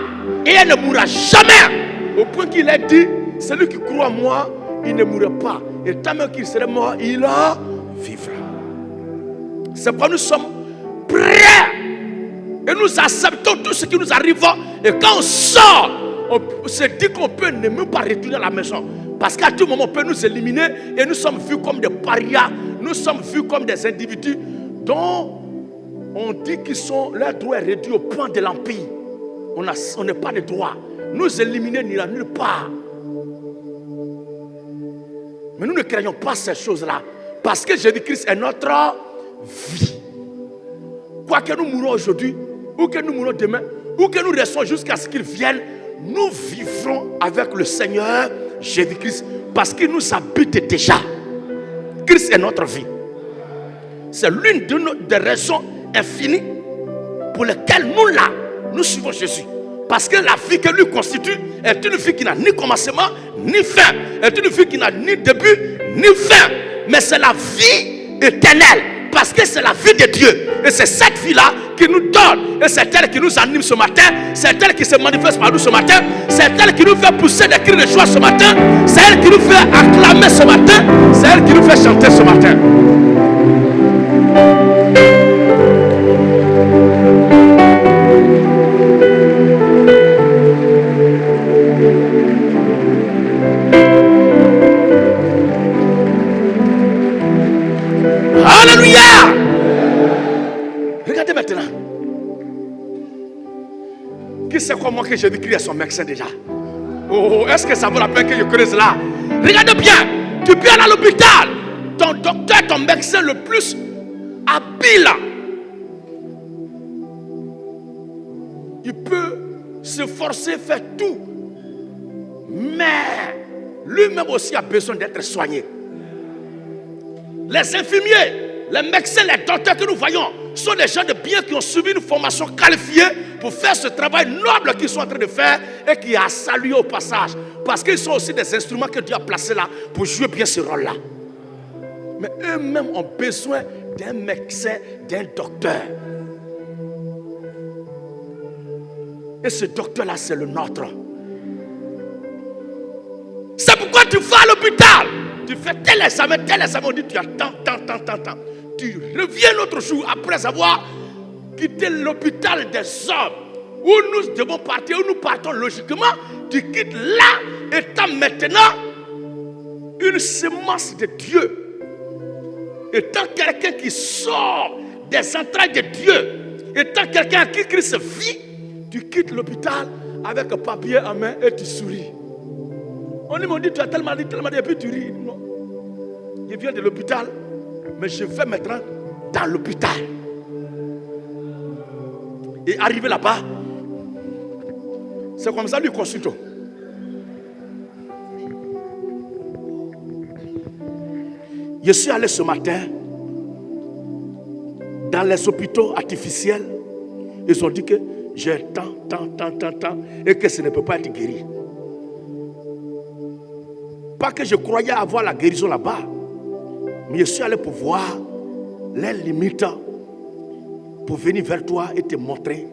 Et elle ne mourra jamais. Au point qu'il a dit, celui qui croit en moi, il ne mourra pas. Et tant même qu'il serait mort, il en vivra. C'est pourquoi nous sommes prêts. Et nous acceptons tout ce qui nous arrive. Et quand on sort, on se dit qu'on peut ne même pas retourner à la maison. Parce qu'à tout moment, on peut nous éliminer. Et nous sommes vus comme des parias. Nous sommes vus comme des individus dont on dit qu'ils sont, leur droit est réduit au point de l'empire. On n'a pas de droit. Nous éliminer n'ira nulle part. Mais nous ne craignons pas ces choses-là. Parce que Jésus-Christ est notre vie. Quoi que nous mourons aujourd'hui, ou que nous mourons demain, ou que nous restons jusqu'à ce qu'il vienne, nous vivrons avec le Seigneur Jésus-Christ. Parce qu'il nous habite déjà. Christ est notre vie. C'est l'une des raisons infinies pour lesquelles nous suivons Jésus. Parce que la vie que lui constitue est une vie qui n'a ni commencement, ni fin. Est une vie qui n'a ni début, ni fin. Mais c'est la vie éternelle. Parce que c'est la vie de Dieu. Et c'est cette vie-là qui nous donne. Et c'est elle qui nous anime ce matin. C'est elle qui se manifeste par nous ce matin. C'est elle qui nous fait pousser des cris de joie ce matin. C'est elle qui nous fait acclamer ce matin. C'est elle qui nous fait chanter ce matin. Alléluia. Regardez maintenant. Qui sait comment que Jésus-Christ est son médecin déjà? Oh, est-ce que ça vaut la peine que je creuse là? Regardez bien. Tu peux aller à l'hôpital. Ton docteur, ton médecin le plus habile, il peut se forcer, faire tout. Mais lui-même aussi a besoin d'être soigné. Les infirmiers, les médecins, les docteurs que nous voyons sont des gens de bien qui ont suivi une formation qualifiée pour faire ce travail noble qu'ils sont en train de faire et qui a salué au passage. Parce qu'ils sont aussi des instruments que Dieu a placés là pour jouer bien ce rôle-là. Mais eux-mêmes ont besoin d'un médecin, d'un docteur. Et ce docteur-là, c'est le nôtre. C'est pourquoi tu vas à l'hôpital. Tu fais tel examen, on dit tu as tant. Tu reviens l'autre jour après avoir quitté l'hôpital des hommes où nous devons partir, où nous partons logiquement. Tu quittes là, étant maintenant une semence de Dieu. Étant quelqu'un qui sort des entrailles de Dieu. Étant quelqu'un à qui Christ vit, tu quittes l'hôpital avec un papier en main et tu souris. On m'a dit, tu as tellement dit, et puis tu ris. Non. Je viens de l'hôpital, mais je vais maintenant dans l'hôpital. Et arrivé là-bas, c'est comme ça lui consulte. Je suis allé ce matin dans les hôpitaux artificiels. Ils ont dit que j'ai tant, et que ce ne peut pas être guéri. Pas que je croyais avoir la guérison là-bas, mais je suis allé pour voir les limites, pour venir vers toi et te montrer,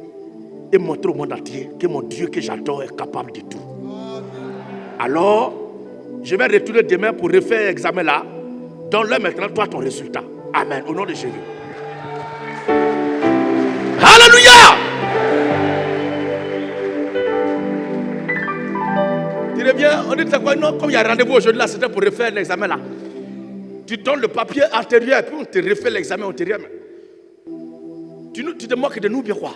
et montrer au monde entier que mon Dieu que j'adore est capable de tout. Alors, je vais retourner demain pour refaire l'examen là. Donne-le maintenant, toi, ton résultat. Amen. Au nom de Jésus. Alléluia. Tu reviens, on dit quoi? Non, comme il y a rendez-vous aujourd'hui là, c'était pour refaire l'examen là. Tu donnes le papier antérieur et puis on te refait l'examen antérieur. Tu te moques de nous bien quoi?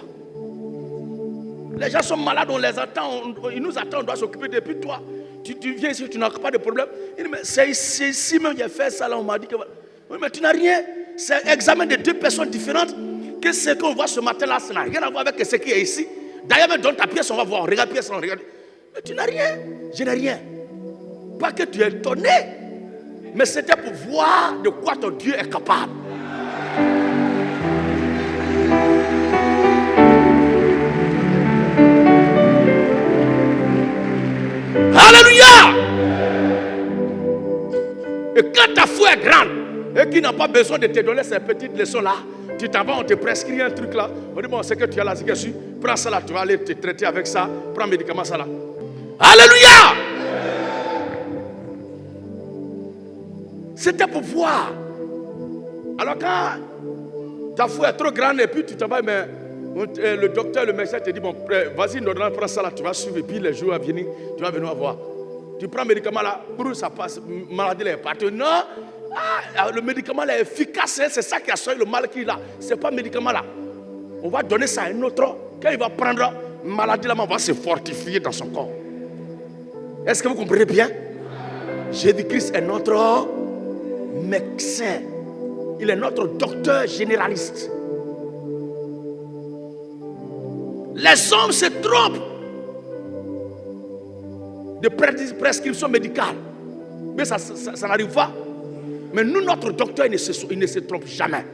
Les gens sont malades, on les attend, ils nous attendent, on doit s'occuper depuis toi. Tu viens ici, tu n'as pas de problème. Il dit, mais c'est ici même, j'ai fait ça là, on m'a dit que... Oui, mais tu n'as rien. C'est un examen de deux personnes différentes. Que ce qu'on voit ce matin là, ça n'a rien à voir avec ce qui est ici. D'ailleurs, même dans ta pièce, on va voir. Regarde pièce, on regarde. Mais tu n'as rien. Je n'ai rien. Pas que tu es étonné, mais c'était pour voir de quoi ton Dieu est capable. Alléluia! Et quand ta foi est grande et qu'il n'a pas besoin de te donner ces petites leçons-là, tu t'en vas, on te prescrit un truc là. On dit, bon, c'est que tu as là, c'est que je prends ça là, tu vas aller te traiter avec ça, prends un médicament ça là. Alléluia! C'était pour voir. Alors quand ta foi est trop grande et puis tu t'en vas, mais le docteur, le médecin te dit, bon, vas-y, prends ça là, tu vas suivre et puis les jours à venir, tu vas venir voir. Tu prends le médicament là, ça passe, maladie est partie. Non, le médicament là est efficace, c'est ça qui a soigné le mal qu'il a. Ce n'est pas le médicament là. On va donner ça à un autre. Quand il va prendre la maladie là, on va se fortifier dans son corps. Est-ce que vous comprenez bien? Jésus-Christ est notre médecin. Il est notre docteur généraliste. Les hommes se trompent de prescription médicale. Mais ça n'arrive pas. Mais nous, notre docteur, il ne se trompe jamais.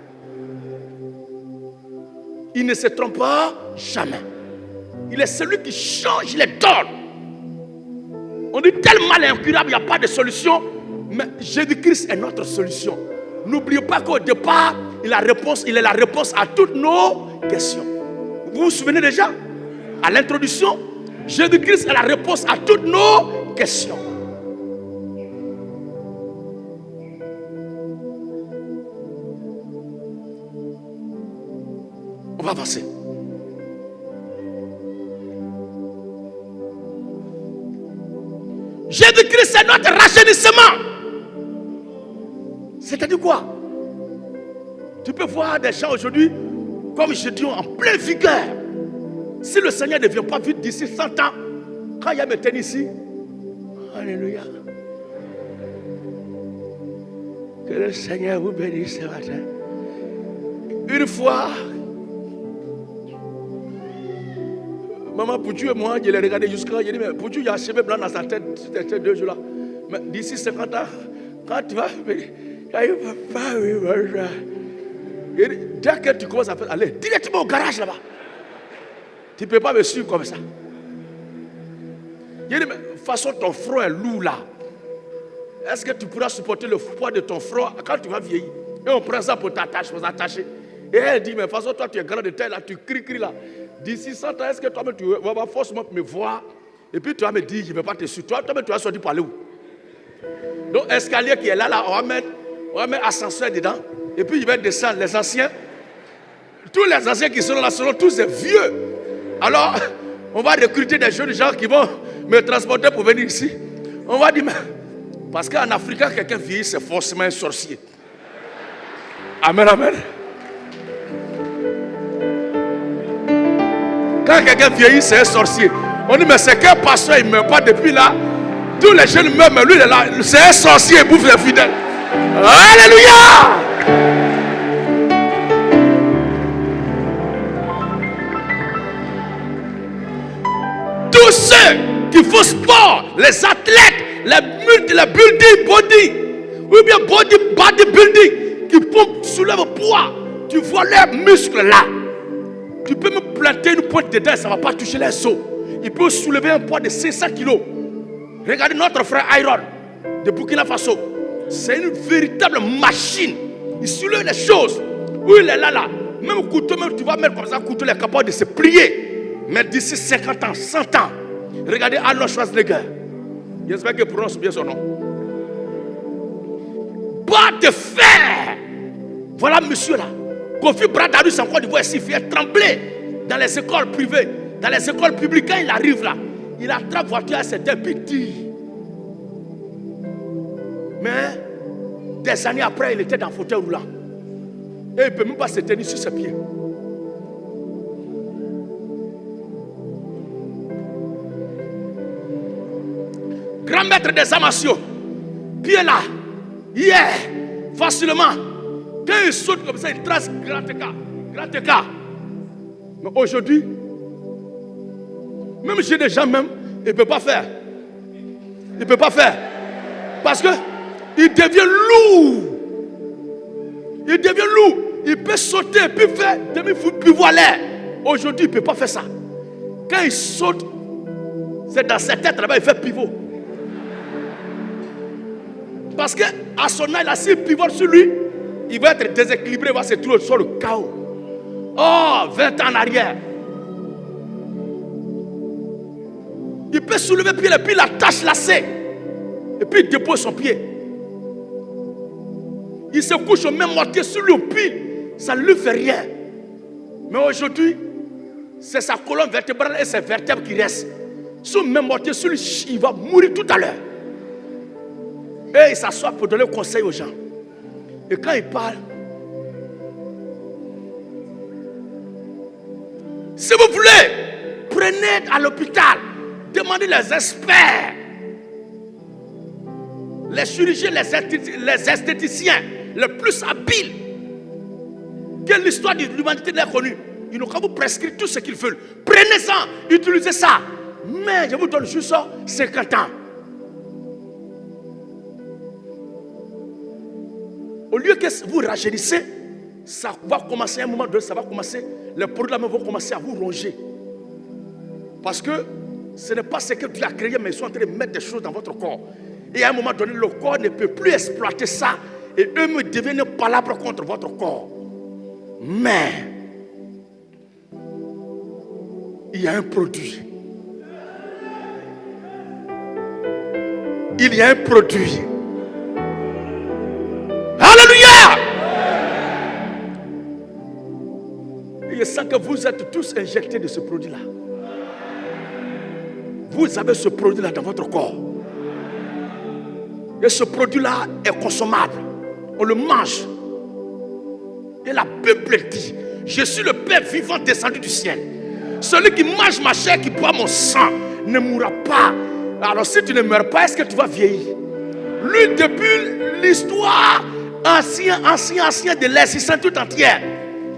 Il ne se trompe pas jamais. Il est celui qui change les donne. On dit tellement incurable, il n'y a pas de solution. Mais Jésus-Christ est notre solution. N'oubliez pas qu'au départ, il est la réponse à toutes nos questions. Vous vous souvenez déjà? À l'introduction, Jésus-Christ est la réponse à toutes nos questions. On va avancer. Jésus-Christ est notre rajeunissement. C'est-à-dire quoi? Tu peux voir des gens aujourd'hui, comme je dis, en pleine vigueur. Si le Seigneur ne vient pas vite d'ici 100 ans, quand il y a mes ici, alléluia. Que le Seigneur vous bénisse ce matin. Une fois, maman Poutou et moi, je l'ai regardé jusqu'à, je dit, mais Poutou, il y a un cheveu blanc dans sa tête ces 2 jours-là. Mais d'ici 50 ans, quand tu vas, papa, oui, bonjour. Dès que tu commences à faire, allez directement au garage là-bas. Tu ne peux pas me suivre comme ça. Il dit, mais de toute façon, ton front est lourd là. Est-ce que tu pourras supporter le poids de ton front quand tu vas vieillir? Et on prend ça pour t'attacher. Et elle dit, mais de toute façon, toi, tu es grand de taille là, tu cries là. D'ici 100 ans, est-ce que toi-même, tu vas forcément me voir? Et puis tu vas me dire, je ne vais pas te suivre. Toi-même, tu vas sortir pour aller où? Donc, escalier qui est là, on va mettre ascenseur dedans. Et puis, il va descendre. Les anciens, tous les anciens qui sont là seront tous des vieux. Alors, on va recruter des jeunes gens qui vont me transporter pour venir ici. On va dire, mais, parce qu'en Afrique, quand quelqu'un vieillit, c'est forcément un sorcier. Amen, amen. Quand quelqu'un vieillit, c'est un sorcier. On dit, mais c'est qu'un pasteur, il ne meurt pas depuis là. Tous les jeunes meurent, mais lui, il est là. C'est un sorcier, il bouffe les fidèles. Alléluia! Tous ceux qui font sport, les athlètes, les building body, ou bien bodybuilding, qui soulèvent poids, tu vois leurs muscles là. Tu peux me planter une pointe dedans, ça ne va pas toucher les os. Il peut soulever un poids de 500 kilos. Regardez notre frère Iron de Burkina Faso. C'est une véritable machine. Il soulève les choses. Où il est là. Même couteau, même tu vas mettre comme ça, un couteau, il est capable de se plier. Mais d'ici 50 ans, 100 ans, regardez Arnold Schwarzenegger. J'espère que je prononce bien son nom. Bas de fer. Voilà monsieur là. Kofi Bradarus en Côte d'Ivoire, il fait trembler dans les écoles privées, dans les écoles publiques. Quand il arrive là, il attrape voiture à c'était petit. Mais des années après, il était dans le fauteuil roulant. Et il ne peut même pas se tenir sur ses pieds. Grand maître des arts martiaux, pied là, facilement. Quand il saute comme ça, il trace grand écart. Mais aujourd'hui, même chez des gens même, il ne peut pas faire. Il ne peut pas faire. Parce que il devient lourd. Il peut sauter, puis faire demi-foot, puis voilà. Aujourd'hui, il ne peut pas faire ça. Quand il saute, c'est dans sa tête là-bas, il fait pivot. Parce qu'à son âge, s'il pivote sur lui, il va être déséquilibré, il va se trouver sur le chaos. Oh, 20 ans en arrière. Il peut soulever le pied, et puis la tâche lacée. Et puis il dépose son pied. Il se couche au même moitié sur lui, puis ça ne lui fait rien. Mais aujourd'hui, c'est sa colonne vertébrale et ses vertèbres qui restent. Sur le même moitié sur lui, il va mourir tout à l'heure. Et il s'assoit pour donner conseil aux gens. Et quand il parle, si vous voulez, prenez à l'hôpital, demandez les experts, les chirurgiens, les esthéticiens, les plus habiles que l'histoire de l'humanité n'a connu. Ils n'ont qu'à vous prescrire tout ce qu'ils veulent. Prenez ça, utilisez ça. Mais je vous donne juste 50 ans. Au lieu que vous rajeunissez, ça va commencer à un moment donné, ça va commencer, les produits vont commencer à vous ronger. Parce que ce n'est pas ce que Dieu a créé, mais ils sont en train de mettre des choses dans votre corps. Et à un moment donné, le corps ne peut plus exploiter ça. Et eux me deviennent palabres contre votre corps. Mais, il y a un produit. Il y a un produit. Alléluia! Et je sens que vous êtes tous injectés de ce produit-là. Vous avez ce produit-là dans votre corps. Et ce produit-là est consommable. On le mange. Et la Bible dit, je suis le Père vivant descendu du ciel. Celui qui mange ma chair, qui boit mon sang, ne mourra pas. Alors si tu ne meurs pas, est-ce que tu vas vieillir? Lui, depuis l'histoire ancien de l'existence tout entière,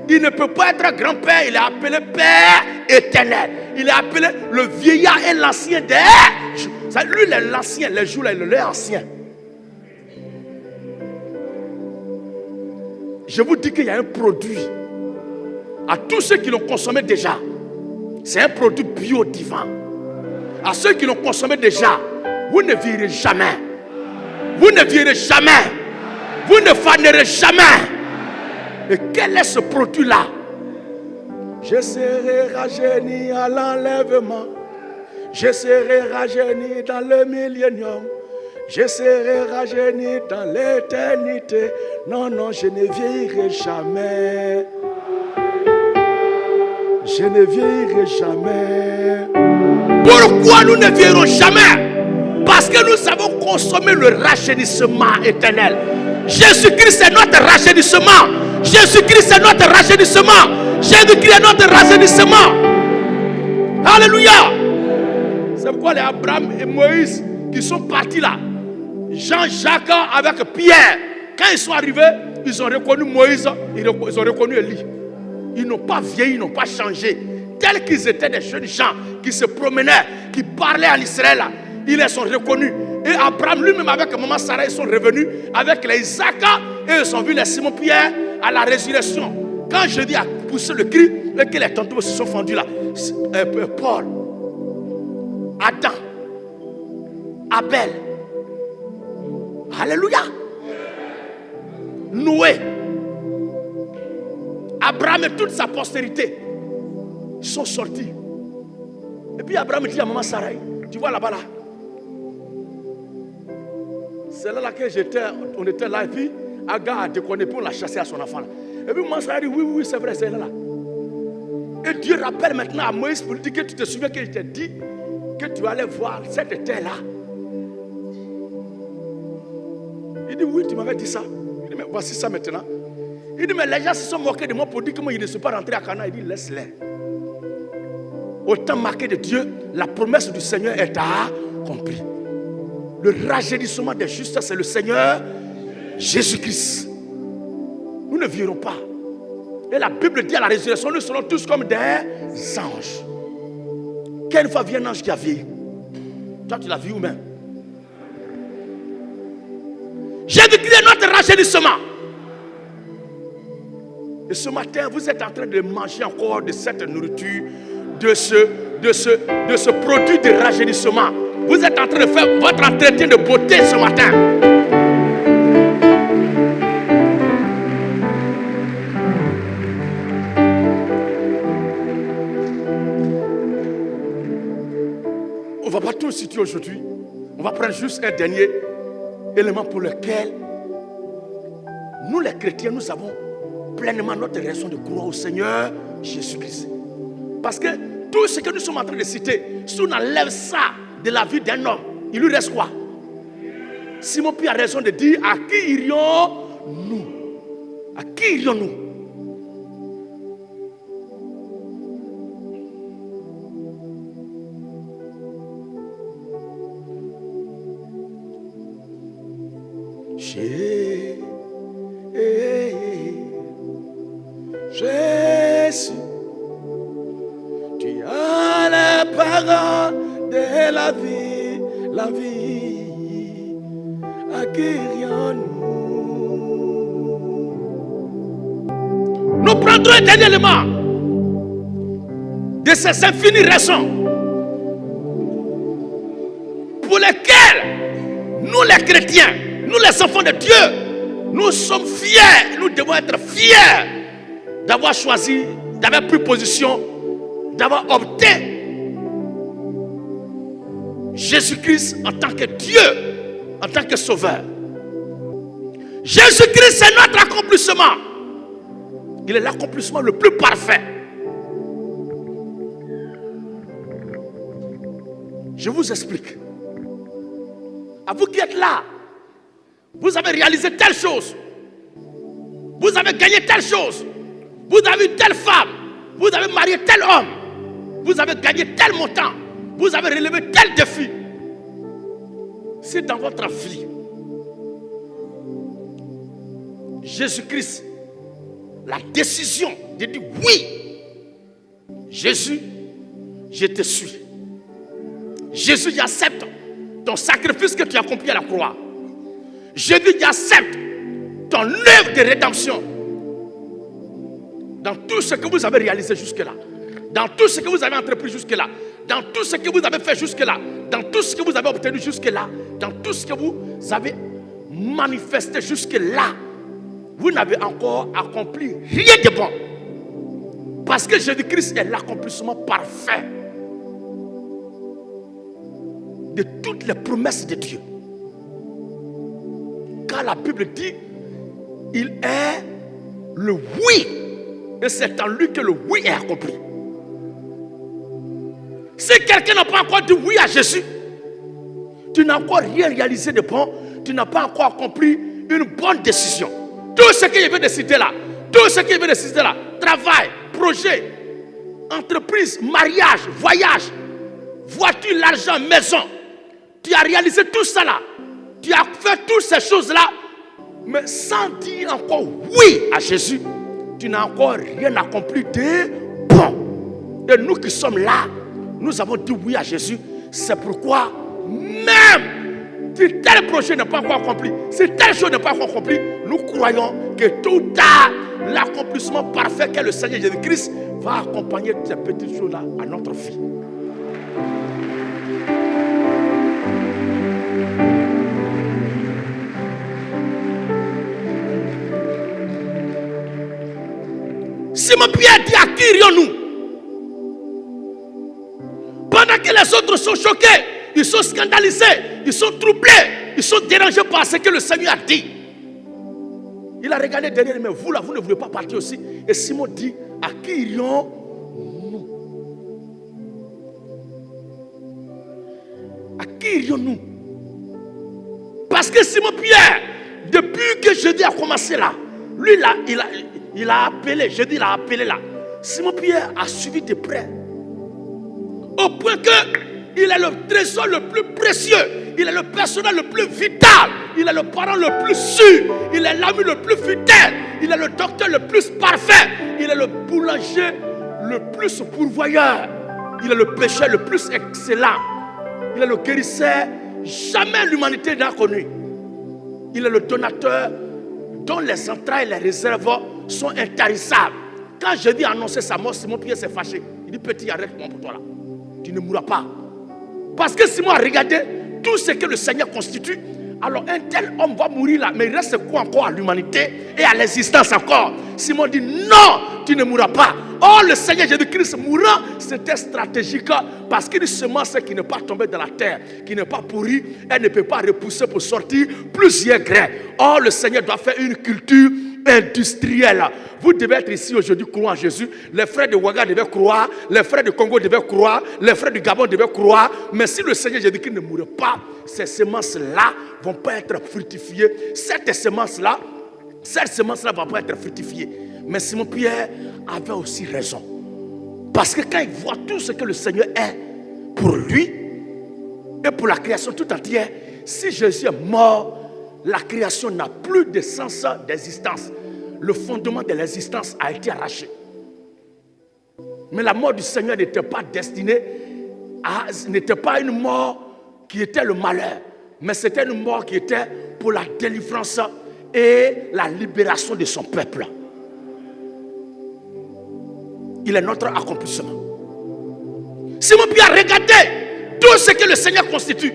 il ne peut pas être grand-père, il est appelé Père éternel. Il est appelé le vieillard et l'ancien des jours. Lui, il est l'ancien, les jours là, il est ancien. Je vous dis qu'il y a un produit. À tous ceux qui l'ont consommé déjà, c'est un produit bio divin. À ceux qui l'ont consommé déjà, vous ne vieillirez jamais. Vous ne vieillirez jamais. Vous ne fanerez jamais. Et quel est ce produit-là? Je serai rajeuni à l'enlèvement. Je serai rajeuni dans le millénium. Je serai rajeuni dans l'éternité. Non, non, je ne vieillirai jamais. Je ne vieillirai jamais. Pourquoi nous ne vieillirons jamais? Parce que nous avons consommé le rajeunissement éternel. Jésus-Christ est notre rajeunissement. Jésus-Christ est notre rajeunissement. Jésus-Christ est notre rajeunissement. Alléluia. C'est pourquoi les Abraham et Moïse qui sont partis là, Jean-Jacques avec Pierre, quand ils sont arrivés, ils ont reconnu Moïse, ils ont reconnu Élie. Ils n'ont pas vieilli, ils n'ont pas changé. Tels qu'ils étaient des jeunes gens qui se promenaient, qui parlaient en Israël, là, ils les ont reconnus. Et Abraham lui-même avec maman Sarah, ils sont revenus avec les Isaac et ils ont vu les Simon-Pierre à la résurrection. Quand Jésus a poussé le cri et que les tantôt se sont fendus là, Paul, Adam, Abel, alléluia, Noé, Abraham et toute sa postérité sont sortis. Et puis Abraham dit à maman Sarah, tu vois là-bas là, c'est là que on était là et puis Agar a déconné pour la chasser à son enfant là. Et puis maman Sarah dit oui c'est vrai, c'est là. Et Dieu rappelle maintenant à Moïse pour lui dire que tu te souviens qu'il t'a dit que tu allais voir cette terre là. Il dit oui, tu m'avais dit ça. Il dit mais voici ça maintenant. Il dit mais les gens se sont moqués de moi pour dire que moi je ne suis pas rentré à Canaan. Il dit laisse-les. Au temps marqué de Dieu, la promesse du Seigneur est accomplie. Le rajeunissement des justes, c'est le Seigneur Jésus-Christ. Nous ne vieillirons pas. Et la Bible dit à la résurrection, nous serons tous comme des anges. Quelle fois vient un ange qui a vieilli? Toi, tu l'as vu ou même? Jésus-Christ est notre rajeunissement. Et ce matin, vous êtes en train de manger encore de cette nourriture, de ce produit de rajeunissement. Vous êtes en train de faire votre entretien de beauté ce matin. On ne va pas tout situer aujourd'hui. On va prendre juste un dernier élément pour lequel nous les chrétiens, nous avons pleinement notre raison de croire au Seigneur Jésus-Christ. Parce que tout ce que nous sommes en train de citer, si on enlève ça de la vie d'un homme, il lui reste quoi? Simon Pierre a raison de dire, à qui irions-nous? À qui irions-nous? Jésus, tu as les paroles de la vie, à qui irions-nous? Nous prendrons un dernier élément de ces infinies raisons pour lesquelles nous les chrétiens, nous les enfants de Dieu, nous sommes fiers, nous devons être fiers d'avoir choisi, d'avoir pris position, d'avoir opté Jésus-Christ en tant que Dieu, en tant que Sauveur. Jésus-Christ, c'est notre accomplissement. Il est l'accomplissement le plus parfait. Je vous explique. À vous qui êtes là, vous avez réalisé telle chose. Vous avez gagné telle chose. Vous avez eu telle femme. Vous avez marié tel homme. Vous avez gagné tel montant. Vous avez relevé tel défi. Si dans votre vie, Jésus-Christ, la décision de dire oui, Jésus, je te suis. Jésus, j'accepte ton sacrifice que tu as accompli à la croix. Jésus, j'accepte ton œuvre de rédemption. Dans tout ce que vous avez réalisé jusque-là, dans tout ce que vous avez entrepris jusque-là, dans tout ce que vous avez fait jusque-là, dans tout ce que vous avez obtenu jusque-là, dans tout ce que vous avez manifesté jusque-là, vous n'avez encore accompli rien de bon. Parce que Jésus-Christ est l'accomplissement parfait de toutes les promesses de Dieu. Quand la Bible dit, il est le oui. Et c'est en lui que le oui est accompli. Si quelqu'un n'a pas encore dit oui à Jésus, tu n'as encore rien réalisé de bon, tu n'as pas encore accompli une bonne décision. Tout ce que je viens de citer là, tout ce que je viens de citer là, travail, projet, entreprise, mariage, voyage, voiture, l'argent, maison. Tu as réalisé tout ça là. Tu as fait toutes ces choses-là. Mais sans dire encore oui à Jésus, tu n'as encore rien accompli de bon. Et nous qui sommes là, nous avons dit oui à Jésus. C'est pourquoi même si tel projet n'est pas encore accompli, si telle chose n'est pas encore accomplie, nous croyons que tôt ou tard, l'accomplissement parfait qu'est le Seigneur Jésus-Christ va accompagner ces petites choses-là à notre vie. Simon-Pierre dit: à qui irions-nous? Pendant que les autres sont choqués, ils sont scandalisés, ils sont troublés, ils sont dérangés par ce que le Seigneur a dit. Il a regardé derrière, mais vous là, vous ne voulez pas partir aussi. Et Simon dit: à qui irions-nous? À qui irions-nous? Parce que Simon-Pierre, depuis que Jésus a commencé là, lui là, il a appelé, Jésus l'a appelé là. Simon-Pierre a suivi de près. Au point qu'il est le trésor le plus précieux. Il est le personnel le plus vital. Il est le parent le plus sûr. Il est l'ami le plus fidèle. Il est le docteur le plus parfait. Il est le boulanger le plus pourvoyeur. Il est le pécheur le plus excellent. Il est le guérisseur. Jamais l'humanité n'a connu. Il est le donateur dont les entrailles et les réserves sont intarissables. Quand Jésus a annoncé sa mort, Simon-Pierre s'est fâché. Il dit: petit, arrête-moi pour toi là. Tu ne mourras pas. Parce que Simon a regardé tout ce que le Seigneur constitue. Alors un tel homme va mourir là. Mais il reste quoi encore à l'humanité et à l'existence encore? Simon dit: non, tu ne mourras pas. Oh, le Seigneur Jésus-Christ mourra, c'était stratégique. Parce qu'une semence qui n'est pas tombée dans la terre, qui n'est pas pourrie, elle ne peut pas repousser pour sortir plusieurs grains. Oh, le Seigneur doit faire une culture industrielle. Vous devez être ici aujourd'hui croire en Jésus. Les frères de Ouaga devaient croire, les frères de Congo devaient croire, les frères du Gabon devaient croire. Mais si le Seigneur Jésus-Christ ne mourrait pas, ces semences-là ne vont pas être fructifiées. Cette semence-là ne va pas être fructifiée. Mais Simon-Pierre avait aussi raison. Parce que quand il voit tout ce que le Seigneur est pour lui et pour la création tout entière, si Jésus est mort, la création n'a plus de sens d'existence. Le fondement de l'existence a été arraché. Mais la mort du Seigneur n'était pas destinée n'était pas une mort qui était le malheur, mais c'était une mort qui était pour la délivrance et la libération de son peuple. Il est notre accomplissement. Simon-Pierre a regardé tout ce que le Seigneur constitue.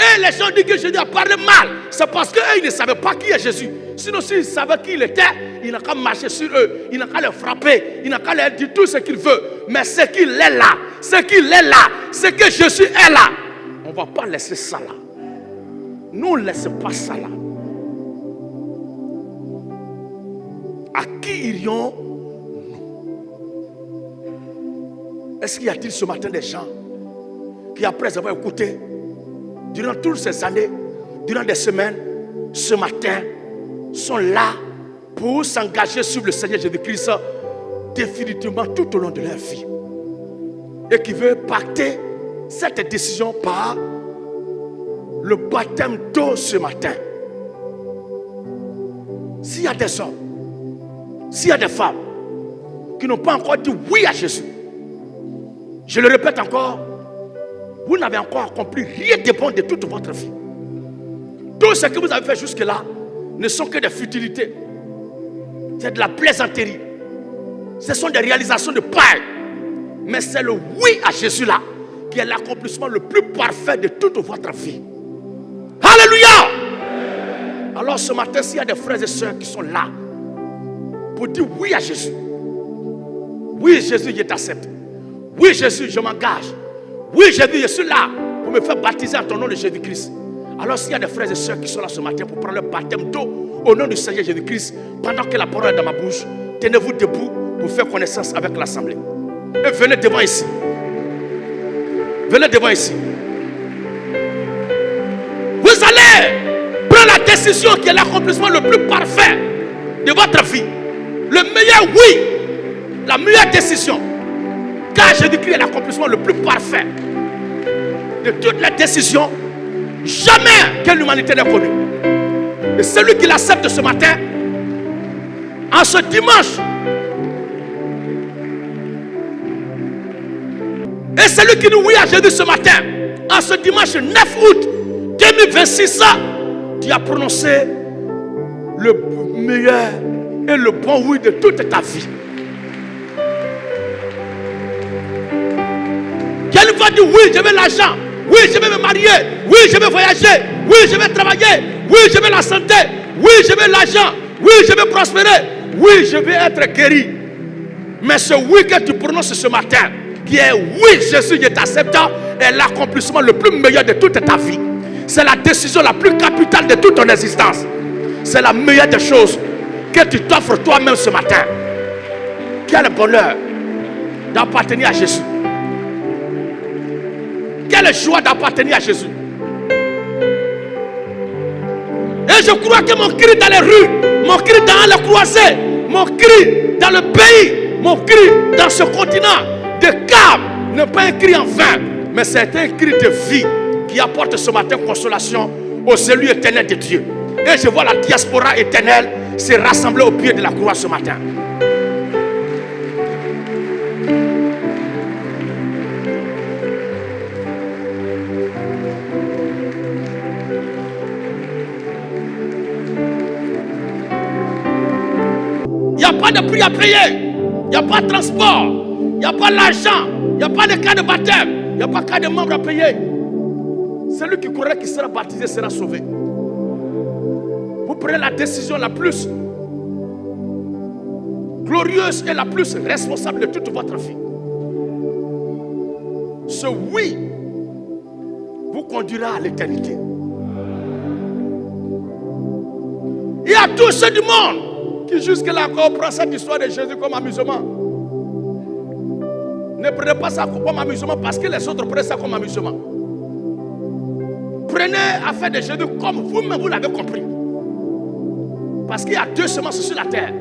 Et les gens disent que Jésus a parlé mal. C'est parce qu'eux, ils ne savaient pas qui est Jésus. Sinon, s'ils savaient qui il était, il n'a qu'à marcher sur eux. Il n'a qu'à les frapper. Il n'a qu'à leur dire tout ce qu'il veut. Mais c'est qu'il est là. C'est qu'il est là. C'est que Jésus est là. On ne va pas laisser ça là. Nous, ne laissons pas ça là. À qui irions-nous? Est-ce qu'il y a-t-il ce matin des gens qui, après avoir écouté durant toutes ces années, durant des semaines, ce matin, sont là pour s'engager sur le Seigneur Jésus-Christ définitivement tout au long de leur vie, et qui veulent pacter cette décision par le baptême d'eau ce matin? S'il y a des hommes, s'il y a des femmes qui n'ont pas encore dit oui à Jésus, je le répète encore, vous n'avez encore accompli rien de bon de toute votre vie. Tout ce que vous avez fait jusque-là ne sont que des futilités. C'est de la plaisanterie. Ce sont des réalisations de paille. Mais c'est le oui à Jésus là qui est l'accomplissement le plus parfait de toute votre vie. Alléluia! Alors ce matin, s'il y a des frères et sœurs qui sont là pour dire oui à Jésus, oui Jésus, je t'accepte. Oui Jésus, je m'engage. Oui Jésus, je suis là pour me faire baptiser en ton nom de Jésus-Christ. Alors s'il y a des frères et sœurs qui sont là ce matin pour prendre le baptême d'eau au nom du Seigneur Jésus-Christ, pendant que la parole est dans ma bouche, tenez-vous debout pour faire connaissance avec l'assemblée. Et venez devant ici. Venez devant ici. Vous allez prendre la décision qui est l'accomplissement le plus parfait de votre vie. Le meilleur oui. La meilleure décision. Car Jésus-Christ est l'accomplissement le plus parfait de toutes les décisions jamais que l'humanité n'ait connues. Et celui qui l'accepte ce matin, en ce dimanche, et celui qui nous oui à Jésus ce matin, en ce dimanche 9 août 2026, tu as prononcé le meilleur et le bon oui de toute ta vie. Quelle va dire oui, je veux l'argent, oui, je vais me marier, oui, je vais voyager, oui, je vais travailler, oui, je veux la santé, oui, je veux l'argent, oui, je veux prospérer, oui, je vais être guéri. Mais ce oui que tu prononces ce matin, qui est oui, Jésus, je t'accepte, est l'accomplissement le plus meilleur de toute ta vie. C'est la décision la plus capitale de toute ton existence. C'est la meilleure des choses que tu t'offres toi-même ce matin. Quel bonheur d'appartenir à Jésus. Quelle joie d'appartenir à Jésus. Et je crois que mon cri dans les rues, mon cri dans les croisées, mon cri dans le pays, mon cri dans ce continent de câble n'est pas un cri en vain, mais c'est un cri de vie qui apporte ce matin consolation aux élus éternels de Dieu. Et je vois la diaspora éternelle se rassembler au pied de la croix ce matin. Il n'y a pas de prix à payer. Il n'y a pas de transport. Il n'y a pas l'argent. Il n'y a pas de cas de baptême. Il n'y a pas de cas de membre à payer. Celui qui croira qui sera baptisé sera sauvé. Vous prenez la décision la plus glorieuse et la plus responsable de toute votre vie. Ce oui vous conduira à l'éternité. Et à tous ceux du monde qui jusque-là encore prennent cette histoire de Jésus comme amusement. Ne prenez pas ça comme amusement parce que les autres prennent ça comme amusement. Prenez affaire de Jésus comme vous-même vous l'avez compris. Parce qu'il y a deux semences sur la terre.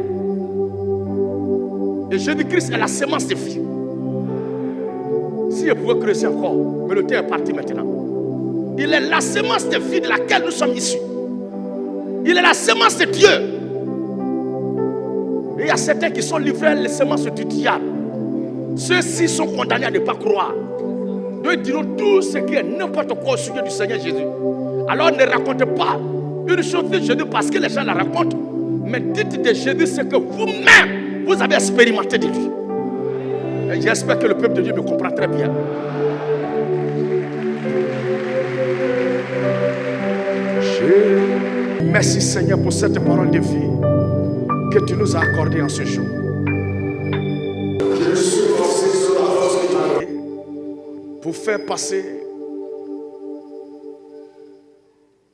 Et Jésus-Christ est la semence de vie. Si je pouvais creuser encore, mais le temps est parti maintenant. Il est la semence de vie de laquelle nous sommes issus. Il est la semence de Dieu. Et il y a certains qui sont livrés les semences du diable. Ceux-ci sont condamnés à ne pas croire. Nous dirons tout ce qui est n'importe quoi au sujet du Seigneur Jésus. Alors ne racontez pas une chose de Jésus parce que les gens la racontent. Mais dites de Jésus ce que vous-même vous avez expérimenté de lui. Et j'espère que le peuple de Dieu me comprend très bien. Merci Seigneur pour cette parole de vie que tu nous as accordée en ce jour. Je suis forcé sur la force que tu as pour faire passer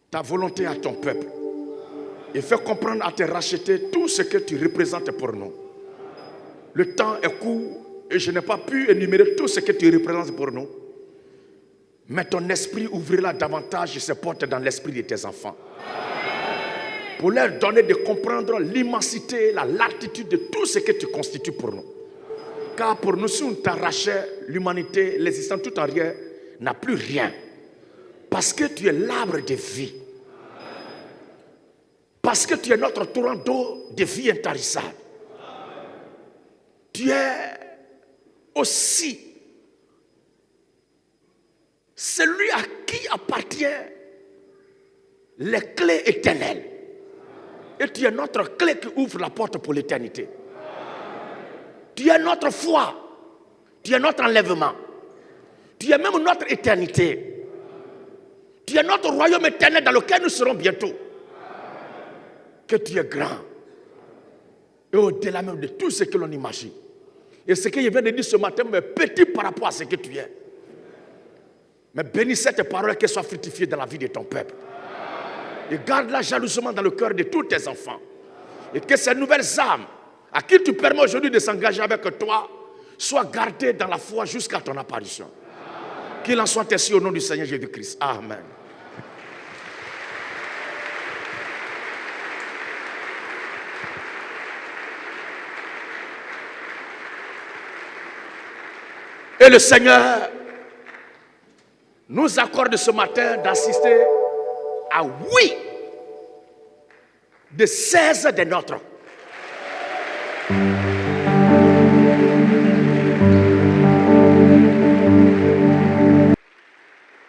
ta volonté à ton peuple et faire comprendre à tes rachetés tout ce que tu représentes pour nous. Le temps est court et je n'ai pas pu énumérer tout ce que tu représentes pour nous. Mais ton esprit ouvrira davantage ses portes dans l'esprit de tes enfants. Pour leur donner de comprendre l'immensité, la latitude de tout ce que tu constitues pour nous. Car pour nous, si on t'arrachait l'humanité, l'existence tout entière n'a plus rien. Parce que tu es l'arbre de vie. Parce que tu es notre torrent d'eau de vie intarissable. Tu es aussi celui à qui appartient les clés éternelles. Et tu es notre clé qui ouvre la porte pour l'éternité. Tu es notre foi. Tu es notre enlèvement. Tu es même notre éternité. Tu es notre royaume éternel dans lequel nous serons bientôt. Que tu es grand. Et au-delà même de tout ce que l'on imagine. Et ce que je viens de dire ce matin est petit par rapport à ce que tu es. Mais bénis cette parole qu'elle soit fructifiée dans la vie de ton peuple. Et garde-la jalousement dans le cœur de tous tes enfants. Et que ces nouvelles âmes à qui tu permets aujourd'hui de s'engager avec toi soient gardées dans la foi jusqu'à ton apparition. Qu'il en soit ainsi au nom du Seigneur Jésus-Christ. Amen. Et le Seigneur nous accorde ce matin d'assister à 8 de 16 des nôtres.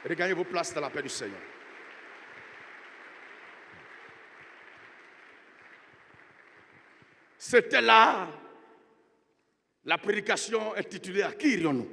Regagnez vos places dans la paix du Seigneur. C'était là la prédication intitulée « À qui irions-nous »